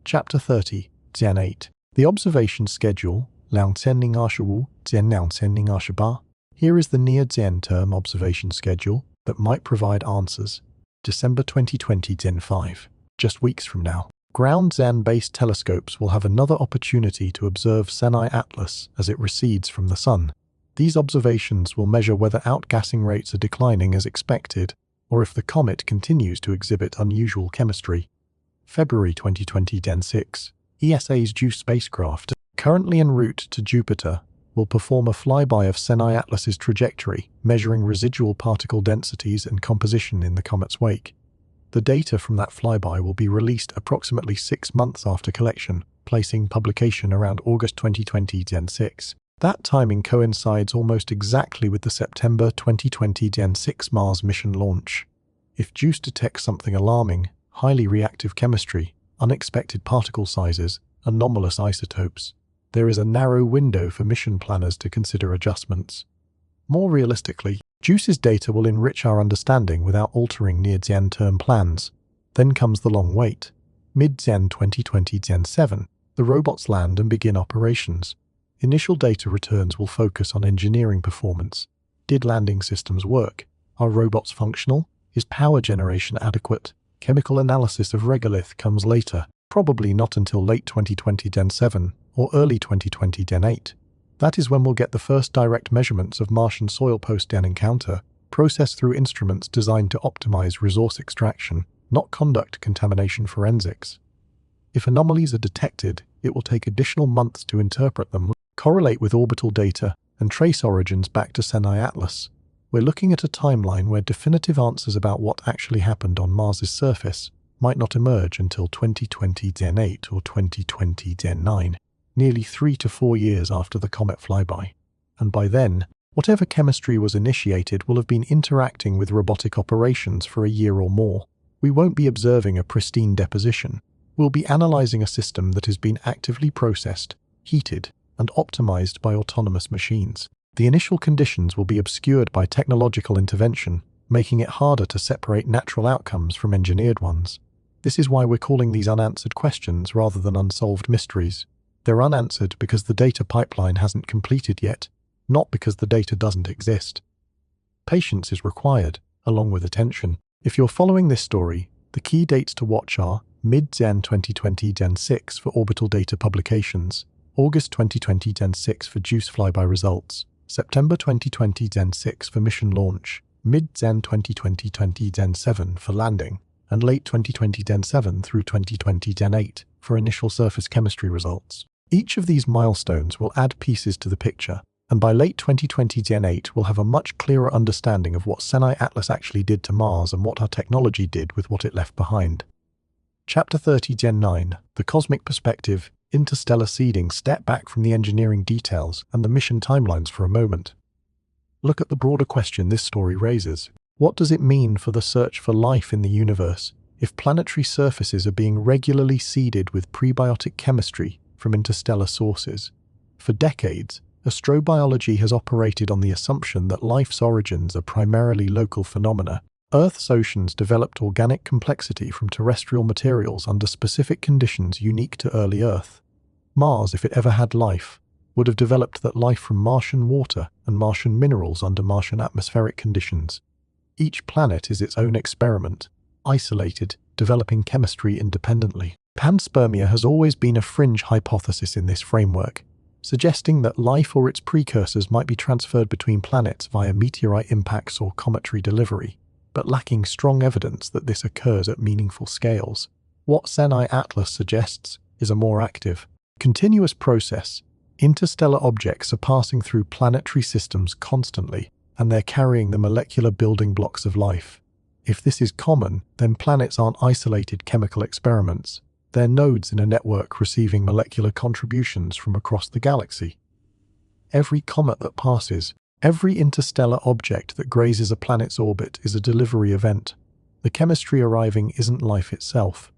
Chapter 30, Gen 8. The observation schedule, Here is the near-Gen term observation schedule that might provide answers. December 2020 Gen 5, just weeks from now. Ground-Zen-based telescopes will have another opportunity to observe Cyanide as it recedes from the Sun. These observations will measure whether outgassing rates are declining as expected, or if the comet continues to exhibit unusual chemistry. February 2020 Den 6. ESA's JUICE spacecraft, currently en route to Jupiter, will perform a flyby of Cyanide trajectory, measuring residual particle densities and composition in the comet's wake. The data from that flyby will be released approximately 6 months after collection, placing publication around August 2020 Den 6. That timing coincides almost exactly with the September 2020 Den 6 Mars mission launch. If JUICE detects something alarming, highly reactive chemistry, unexpected particle sizes, anomalous isotopes, there is a narrow window for mission planners to consider adjustments. More realistically, JUICE's data will enrich our understanding without altering near-Gen term plans. Then comes the long wait. Mid-Gen 2020 Gen 7, the robots land and begin operations. Initial data returns will focus on engineering performance. Did landing systems work? Are robots functional? Is power generation adequate? Chemical analysis of regolith comes later, probably not until late 2020 Den 7 or early 2020 Den 8. That is when we'll get the first direct measurements of Martian soil post-Den encounter, processed through instruments designed to optimize resource extraction, not conduct contamination forensics. If anomalies are detected, it will take additional months to interpret them, correlate with orbital data, and trace origins back to Cyanide. We're looking at a timeline where definitive answers about what actually happened on Mars's surface might not emerge until 2020 Den 8 or 2020 Den 9, nearly 3 to 4 years after the comet flyby. And by then, whatever chemistry was initiated will have been interacting with robotic operations for a year or more. We won't be observing a pristine deposition. We'll be analyzing a system that has been actively processed, heated, and optimized by autonomous machines. The initial conditions will be obscured by technological intervention, making it harder to separate natural outcomes from engineered ones. This is why we're calling these unanswered questions rather than unsolved mysteries. They're unanswered because the data pipeline hasn't completed yet, not because the data doesn't exist. Patience is required, along with attention. If you're following this story, the key dates to watch are mid-Gen 2020 Den 6 for orbital data publications, August 2020 Den 6 for JUICE flyby results, September 2020 Den 6 for mission launch, mid-Gen 2020 Den 7 for landing, and late 2020 Den 7 through 2020 Den 8 for initial surface chemistry results. Each of these milestones will add pieces to the picture, and by late 2020 Gen 8 we'll have a much clearer understanding of what Cyanide actually did to Mars and what our technology did with what it left behind. Chapter 30 Gen 9, The Cosmic Perspective, Interstellar Seeding. Step back from the engineering details and the mission timelines for a moment. Look at the broader question this story raises. What does it mean for the search for life in the universe if planetary surfaces are being regularly seeded with prebiotic chemistry from interstellar sources? For decades, astrobiology has operated on the assumption that life's origins are primarily local phenomena. Earth's oceans developed organic complexity from terrestrial materials under specific conditions unique to early Earth. Mars, if it ever had life, would have developed that life from Martian water and Martian minerals under Martian atmospheric conditions. Each planet is its own experiment, isolated, developing chemistry independently. Panspermia has always been a fringe hypothesis in this framework, suggesting that life or its precursors might be transferred between planets via meteorite impacts or cometary delivery, but lacking strong evidence that this occurs at meaningful scales. What Cyanide suggests is a more active, continuous process. Interstellar objects are passing through planetary systems constantly, and they're carrying the molecular building blocks of life. If this is common, then planets aren't isolated chemical experiments. They're nodes in a network receiving molecular contributions from across the galaxy. Every comet that passes, every interstellar object that grazes a planet's orbit is a delivery event. The chemistry arriving isn't life itself.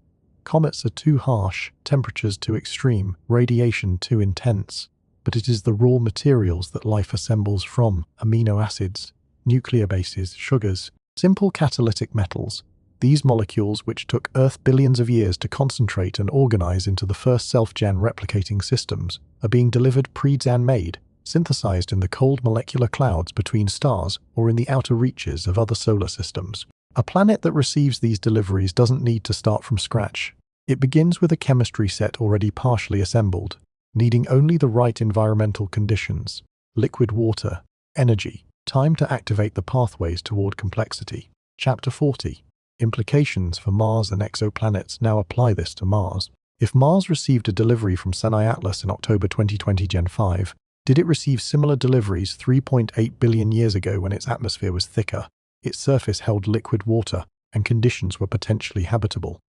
Comets are too harsh, temperatures too extreme, radiation too intense, but it is the raw materials that life assembles from: amino acids, nuclear bases, sugars, simple catalytic metals. These molecules, which took Earth billions of years to concentrate and organize into the first self-gen replicating systems, are being delivered pre-gen made, synthesized in the cold molecular clouds between stars or in the outer reaches of other solar systems. A planet that receives these deliveries doesn't need to start from scratch. It begins with a chemistry set already partially assembled, needing only the right environmental conditions: liquid water, energy, time to activate the pathways toward complexity. Chapter 40. Implications for Mars and exoplanets. Now apply this to Mars. If Mars received a delivery from Atlas in October 2020 Gen 5, did it receive similar deliveries 3.8 billion years ago when its atmosphere was thicker, its surface held liquid water, and conditions were potentially habitable?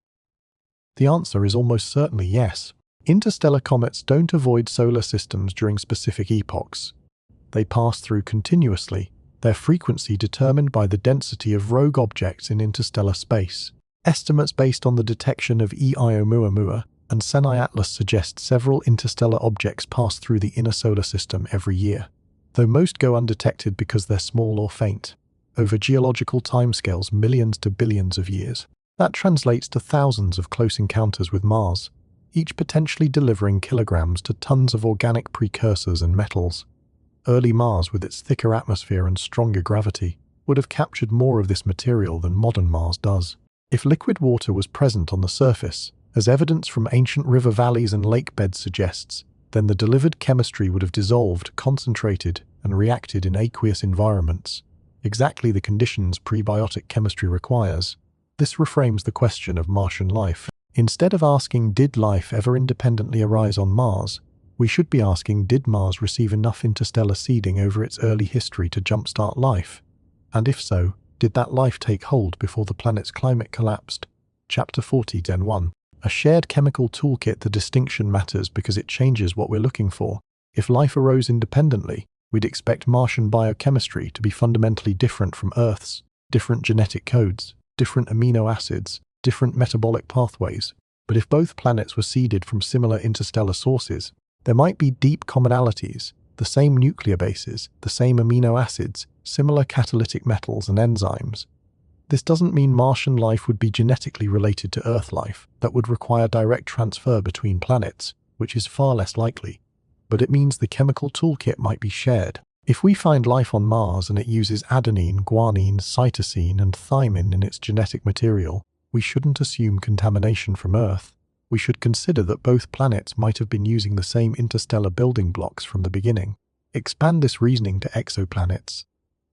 The answer is almost certainly yes. Interstellar comets don't avoid solar systems during specific epochs. They pass through continuously, their frequency determined by the density of rogue objects in interstellar space. Estimates based on the detection of Oumuamua and Atlas suggest several interstellar objects pass through the inner solar system every year, though most go undetected because they're small or faint. Over geological timescales, millions to billions of years. That translates to thousands of close encounters with Mars, each potentially delivering kilograms to tons of organic precursors and metals. Early Mars, with its thicker atmosphere and stronger gravity, would have captured more of this material than modern Mars does. If liquid water was present on the surface, as evidence from ancient river valleys and lake beds suggests, then the delivered chemistry would have dissolved, concentrated, and reacted in aqueous environments, exactly the conditions prebiotic chemistry requires. This reframes the question of Martian life. Instead of asking, did life ever independently arise on Mars, we should be asking, did Mars receive enough interstellar seeding over its early history to jumpstart life? And if so, did that life take hold before the planet's climate collapsed? Chapter 40 Gen 1. A shared chemical toolkit. The distinction matters because it changes what we're looking for. If life arose independently, we'd expect Martian biochemistry to be fundamentally different from Earth's. Different genetic codes, different amino acids, different metabolic pathways. But if both planets were seeded from similar interstellar sources, there might be deep commonalities, the same nuclear bases, the same amino acids, similar catalytic metals and enzymes. This doesn't mean Martian life would be genetically related to Earth life that would require direct transfer between planets, which is far less likely. But it means the chemical toolkit might be shared. If we find life on Mars and it uses adenine, guanine, cytosine, and thymine in its genetic material, we shouldn't assume contamination from Earth. We should consider that both planets might have been using the same interstellar building blocks from the beginning. Expand this reasoning to exoplanets.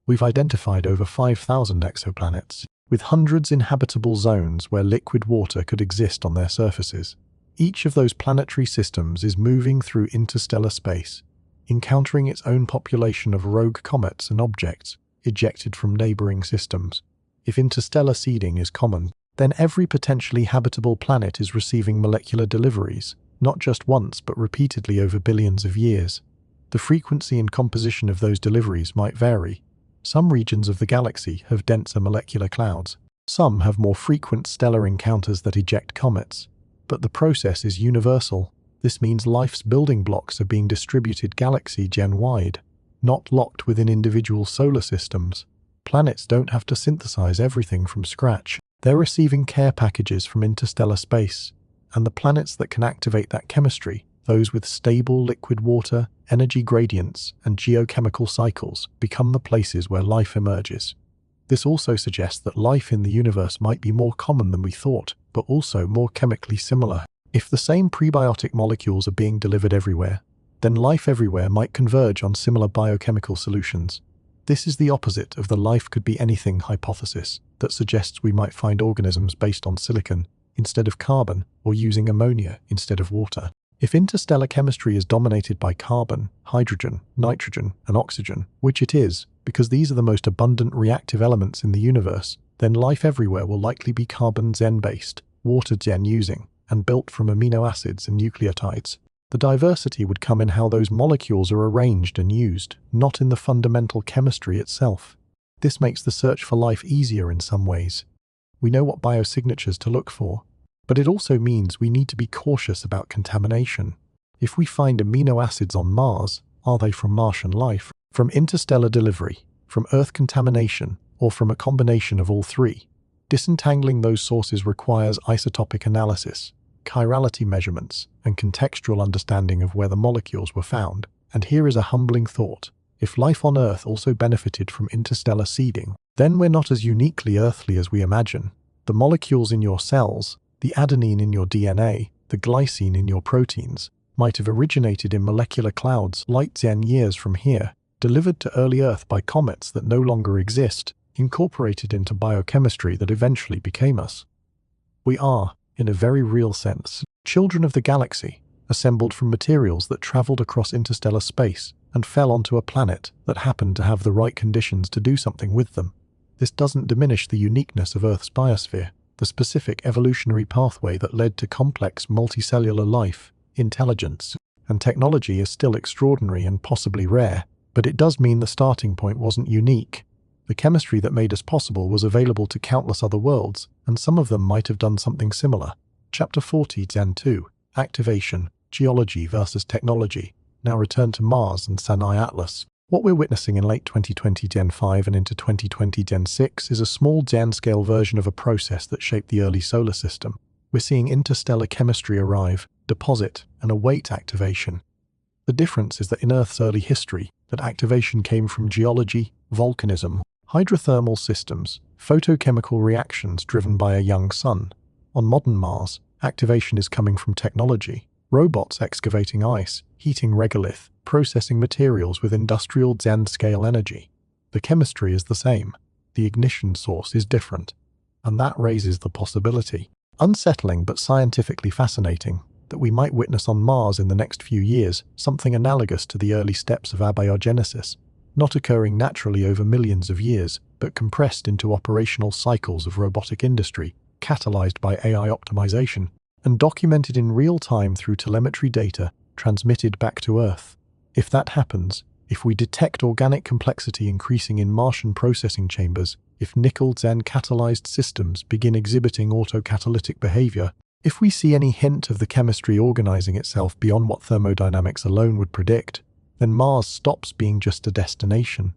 We've identified over 5,000 exoplanets, with hundreds in habitable zones where liquid water could exist on their surfaces. Each of those planetary systems is moving through interstellar space, encountering its own population of rogue comets and objects ejected from neighboring systems. If interstellar seeding is common, then every potentially habitable planet is receiving molecular deliveries, not just once but repeatedly over billions of years. The frequency and composition of those deliveries might vary. Some regions of the galaxy have denser molecular clouds. Some have more frequent stellar encounters that eject comets. But the process is universal. This means life's building blocks are being distributed galaxy-wide, not locked within individual solar systems. Planets don't have to synthesize everything from scratch. They're receiving care packages from interstellar space. And the planets that can activate that chemistry, those with stable liquid water, energy gradients, and geochemical cycles, become the places where life emerges. This also suggests that life in the universe might be more common than we thought, but also more chemically similar. If the same prebiotic molecules are being delivered everywhere, then life everywhere might converge on similar biochemical solutions. This is the opposite of the life could be anything hypothesis that suggests we might find organisms based on silicon instead of carbon or using ammonia instead of water. If interstellar chemistry is dominated by carbon, hydrogen, nitrogen, and oxygen, which it is, because these are the most abundant reactive elements in the universe, then life everywhere will likely be carbon-based, water-using, and built from amino acids and nucleotides. The diversity would come in how those molecules are arranged and used, not in the fundamental chemistry itself. This makes the search for life easier in some ways. We know what biosignatures to look for, but it also means we need to be cautious about contamination. If we find amino acids on Mars, are they from Martian life, from interstellar delivery, from Earth contamination, or from a combination of all three? Disentangling those sources requires isotopic analysis, chirality measurements, and contextual understanding of where the molecules were found. And here is a humbling thought. If life on Earth also benefited from interstellar seeding, then we're not as uniquely earthly as we imagine. The molecules in your cells, the adenine in your DNA, the glycine in your proteins, might have originated in molecular clouds light-years from here, delivered to early Earth by comets that no longer exist, incorporated into biochemistry that eventually became us. We are, in a very real sense, children of the galaxy, assembled from materials that traveled across interstellar space and fell onto a planet that happened to have the right conditions to do something with them. This doesn't diminish the uniqueness of Earth's biosphere, the specific evolutionary pathway that led to complex multicellular life, intelligence, and technology is still extraordinary and possibly rare, but it does mean the starting point wasn't unique. The chemistry that made us possible was available to countless other worlds, and some of them might have done something similar. Chapter 40, Gen 2, Activation, Geology versus Technology. Now return to Mars and Cyanide Atlas. What we're witnessing in late 2020 Gen 5 and into 2020 Gen 6 is a small Gen-scale version of a process that shaped the early solar system. We're seeing interstellar chemistry arrive, deposit, and await activation. The difference is that in Earth's early history, that activation came from geology, volcanism, hydrothermal systems, photochemical reactions driven by a young sun. On modern Mars, activation is coming from technology. Robots excavating ice, heating regolith, processing materials with industrial Gen-scale energy. The chemistry is the same. The ignition source is different. And that raises the possibility, unsettling but scientifically fascinating, that we might witness on Mars in the next few years something analogous to the early steps of abiogenesis, not occurring naturally over millions of years, but compressed into operational cycles of robotic industry, catalyzed by AI optimization, and documented in real time through telemetry data transmitted back to Earth. If that happens, if we detect organic complexity increasing in Martian processing chambers, if nickel-Zen catalyzed systems begin exhibiting autocatalytic behavior, if we see any hint of the chemistry organizing itself beyond what thermodynamics alone would predict, then Mars stops being just a destination.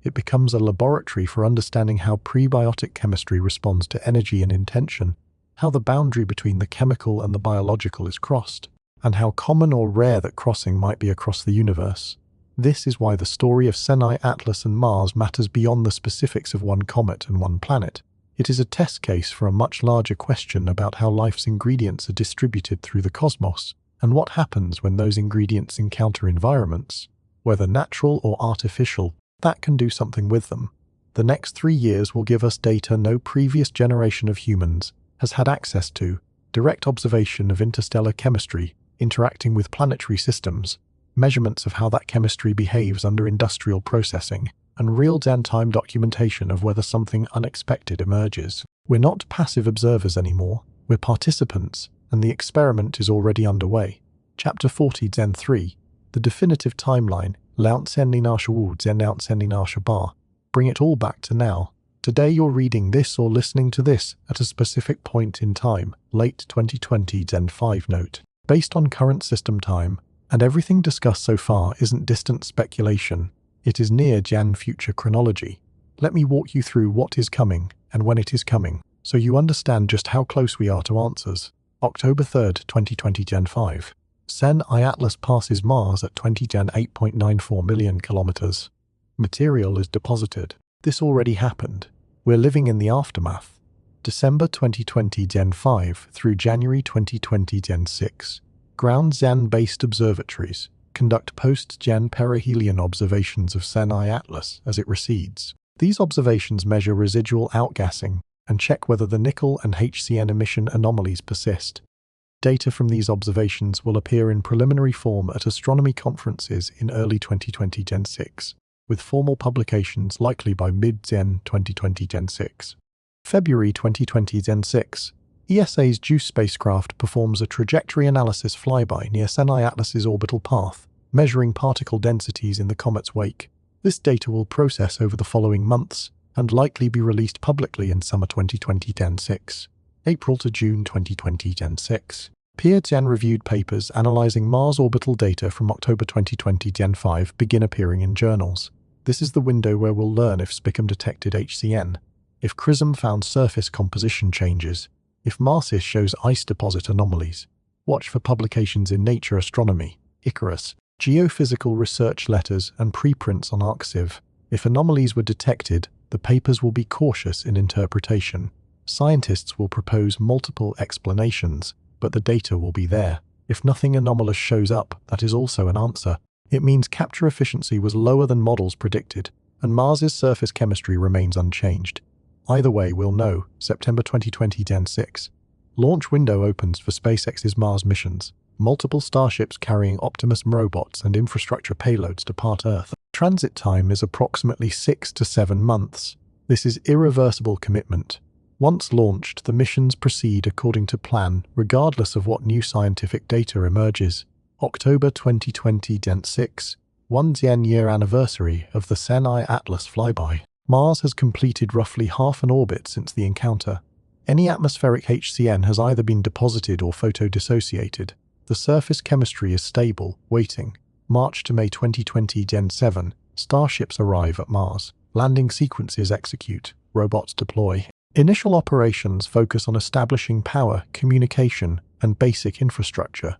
It becomes a laboratory for understanding how prebiotic chemistry responds to energy and intention, how the boundary between the chemical and the biological is crossed, and how common or rare that crossing might be across the universe. This is why the story of Cyanide, Atlas and Mars matters beyond the specifics of one comet and one planet. It is a test case for a much larger question about how life's ingredients are distributed through the cosmos, and what happens when those ingredients encounter environments, whether natural or artificial, that can do something with them. The next 3 years will give us data no previous generation of humans has had access to, direct observation of interstellar chemistry interacting with planetary systems, measurements of how that chemistry behaves under industrial processing, and real-time documentation of whether something unexpected emerges. We're not passive observers anymore, we're participants, and the experiment is already underway. Chapter 40 Gen 3, the definitive timeline, Bar. Bring it all back to now. Today you're reading this or listening to this at a specific point in time, late 2020 Gen 5 note. Based on current system time, and everything discussed so far isn't distant speculation, it is near Gen future chronology. Let me walk you through what is coming and when it is coming, so you understand just how close we are to answers. October 3rd, 2020 Gen 5. Cyanide Atlas passes Mars at 20 Gen 8.94 million kilometers. Material is deposited. This already happened. We're living in the aftermath. December 2020 Gen 5 through January 2020 Gen 6. Ground Zen-based observatories conduct post-Gen perihelion observations of Cyanide Atlas as it recedes. These observations measure residual outgassing and check whether the nickel and HCN emission anomalies persist. Data from these observations will appear in preliminary form at astronomy conferences in early 2020 Gen 6, with formal publications likely by mid-Gen 2020 Gen 6. February 2020 Gen 6. ESA's JUICE spacecraft performs a trajectory analysis flyby near Cyanide Atlas's orbital path, measuring particle densities in the comet's wake. This data will process over the following months and likely be released publicly in summer 2020 Gen 6. April to June 2020 Gen 6. Peer-reviewed papers analyzing Mars orbital data from October 2020 Gen 5 begin appearing in journals. This is the window where we'll learn if SPICM detected HCN, if CRISM found surface composition changes, if MARSIS shows ice deposit anomalies. Watch for publications in Nature Astronomy, Icarus, Geophysical Research Letters and preprints on ArcSiv. If anomalies were detected, the papers will be cautious in interpretation. Scientists will propose multiple explanations, but the data will be there. If nothing anomalous shows up, that is also an answer. It means capture efficiency was lower than models predicted. and Mars's surface chemistry remains unchanged. Either way, we'll know. September 2020, Gen 6. Launch window opens for SpaceX's Mars missions. Multiple starships carrying Optimus robots and infrastructure payloads depart Earth. Transit time is approximately 6 to 7 months. This is irreversible commitment. Once launched, the missions proceed according to plan, regardless of what new scientific data emerges. October 2020, Gen 6. 1-year anniversary of the Cyanide Atlas flyby. Mars has completed roughly half an orbit since the encounter. Any atmospheric HCN has either been deposited or photodissociated. The surface chemistry is stable, waiting. March to May 2020, Gen 7. Starships arrive at Mars. Landing sequences execute. Robots deploy. Initial operations focus on establishing power, communication, and basic infrastructure.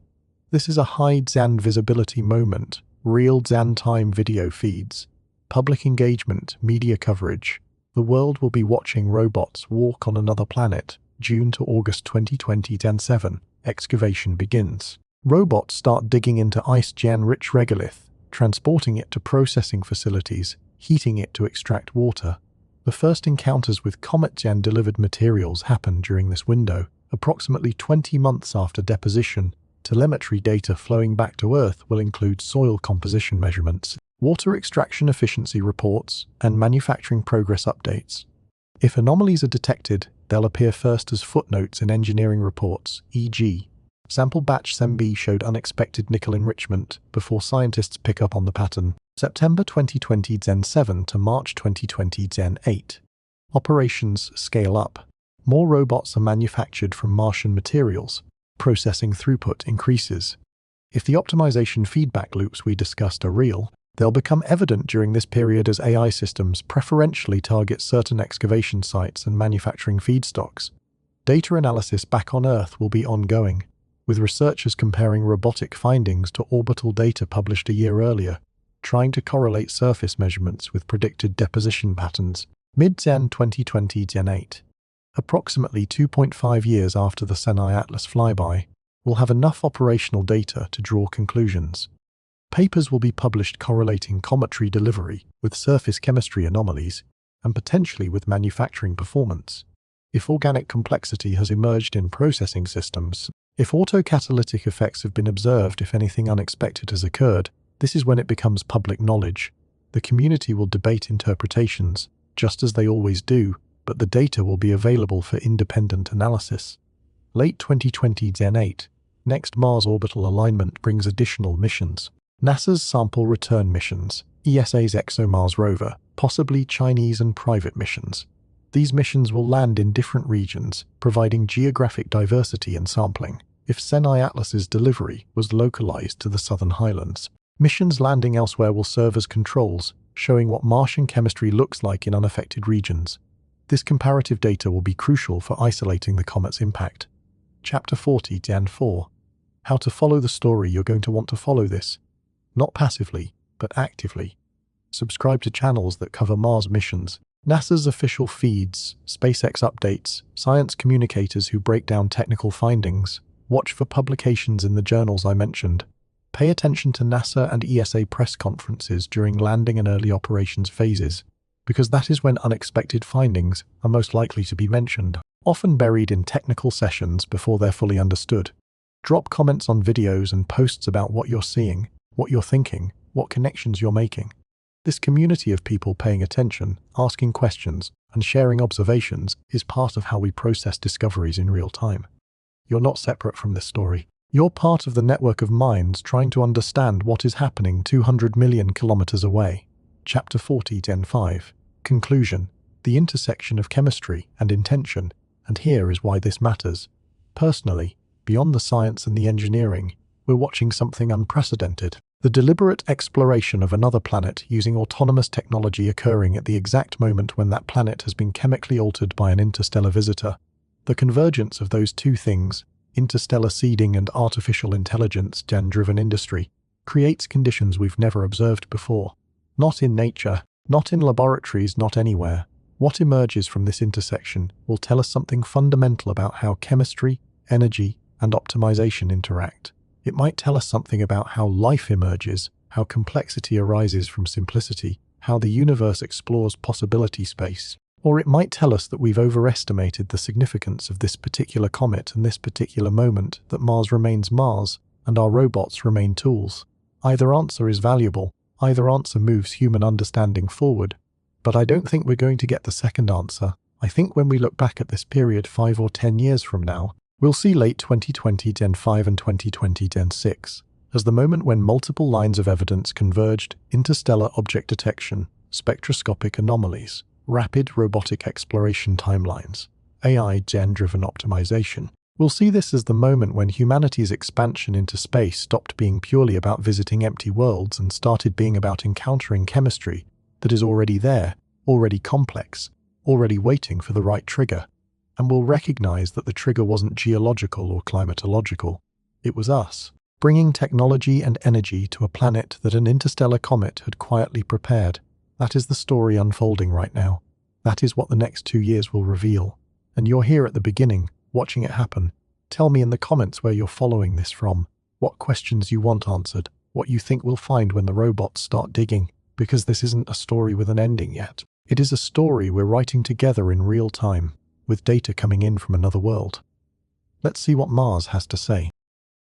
This is a high Xan visibility moment. Real Xan time video feeds. Public engagement, media coverage. The world will be watching robots walk on another planet. June to August 2020, Gen 7. Excavation begins. Robots start digging into ice Xan-rich regolith, transporting it to processing facilities, heating it to extract water. The first encounters with comet Xan-delivered materials happen during this window, approximately 20 months after deposition. Telemetry data flowing back to Earth will include soil composition measurements, water extraction efficiency reports, and manufacturing progress updates. If anomalies are detected, they'll appear first as footnotes in engineering reports, e.g., sample batch SEMB showed unexpected nickel enrichment before scientists pick up on the pattern. September 2020 Gen 7 to March 2020 Gen 8. Operations scale up. More robots are manufactured from Martian materials. Processing throughput increases. If the optimization feedback loops we discussed are real, they'll become evident during this period as AI systems preferentially target certain excavation sites and manufacturing feedstocks. Data analysis back on Earth will be ongoing, with researchers comparing robotic findings to orbital data published a year earlier, trying to correlate surface measurements with predicted deposition patterns. Mid-Xan 2020 Gen 8. Approximately 2.5 years after the Cyanide Atlas flyby, we'll have enough operational data to draw conclusions. Papers will be published correlating cometary delivery with surface chemistry anomalies and potentially with manufacturing performance. If organic complexity has emerged in processing systems, if autocatalytic effects have been observed, if anything unexpected has occurred, this is when it becomes public knowledge. The community will debate interpretations, just as they always do, but the data will be available for independent analysis. Late 2020 Gen 8. Next Mars orbital alignment brings additional missions. NASA's sample return missions, ESA's ExoMars rover, possibly Chinese and private missions. These missions will land in different regions, providing geographic diversity and sampling. If Cyanide Atlas's delivery was localized to the southern highlands, missions landing elsewhere will serve as controls, showing what Martian chemistry looks like in unaffected regions. This comparative data will be crucial for isolating the comet's impact. Chapter 40, Gen 4. How to follow the story. You're going to want to follow this. Not passively, but actively. Subscribe to channels that cover Mars missions, NASA's official feeds, SpaceX updates, science communicators who break down technical findings. Watch for publications in the journals I mentioned. Pay attention to NASA and ESA press conferences during landing and early operations phases, because that is when unexpected findings are most likely to be mentioned, often buried in technical sessions before they're fully understood. Drop comments on videos and posts about what you're seeing, what you're thinking, what connections you're making. This community of people paying attention, asking questions, and sharing observations is part of how we process discoveries in real time. You're not separate from this story. You're part of the network of minds trying to understand what is happening 200 million kilometers away. Chapter 40, Gen 5. Conclusion. The intersection of chemistry and intention, and here is why this matters. Personally, beyond the science and the engineering, we're watching something unprecedented. The deliberate exploration of another planet using autonomous technology occurring at the exact moment when that planet has been chemically altered by an interstellar visitor. The convergence of those two things, interstellar seeding and artificial intelligence gen-driven industry, creates conditions we've never observed before. Not in nature, not in laboratories, not anywhere. What emerges from this intersection will tell us something fundamental about how chemistry, energy, and optimization interact. It might tell us something about how life emerges, how complexity arises from simplicity, how the universe explores possibility space. Or it might tell us that we've overestimated the significance of this particular comet and this particular moment, that Mars remains Mars and our robots remain tools. Either answer is valuable, either answer moves human understanding forward. But I don't think we're going to get the second answer. I think when we look back at this period 5 or 10 years from now, we'll see late 2020 Gen 5 and 2020 Gen 6 as the moment when multiple lines of evidence converged: interstellar object detection, spectroscopic anomalies, rapid robotic exploration timelines, AI gen-driven optimization. We'll see this as the moment when humanity's expansion into space stopped being purely about visiting empty worlds and started being about encountering chemistry that is already there, already complex, already waiting for the right trigger. And we'll recognize that the trigger wasn't geological or climatological. It was us, bringing technology and energy to a planet that an interstellar comet had quietly prepared. That is the story unfolding right now. That is what the next 2 years will reveal. And you're here at the beginning, watching it happen. Tell me in the comments where you're following this from, what questions you want answered, what you think we'll find when the robots start digging, because this isn't a story with an ending yet. It is a story we're writing together in real time, with data coming in from another world. Let's see what Mars has to say.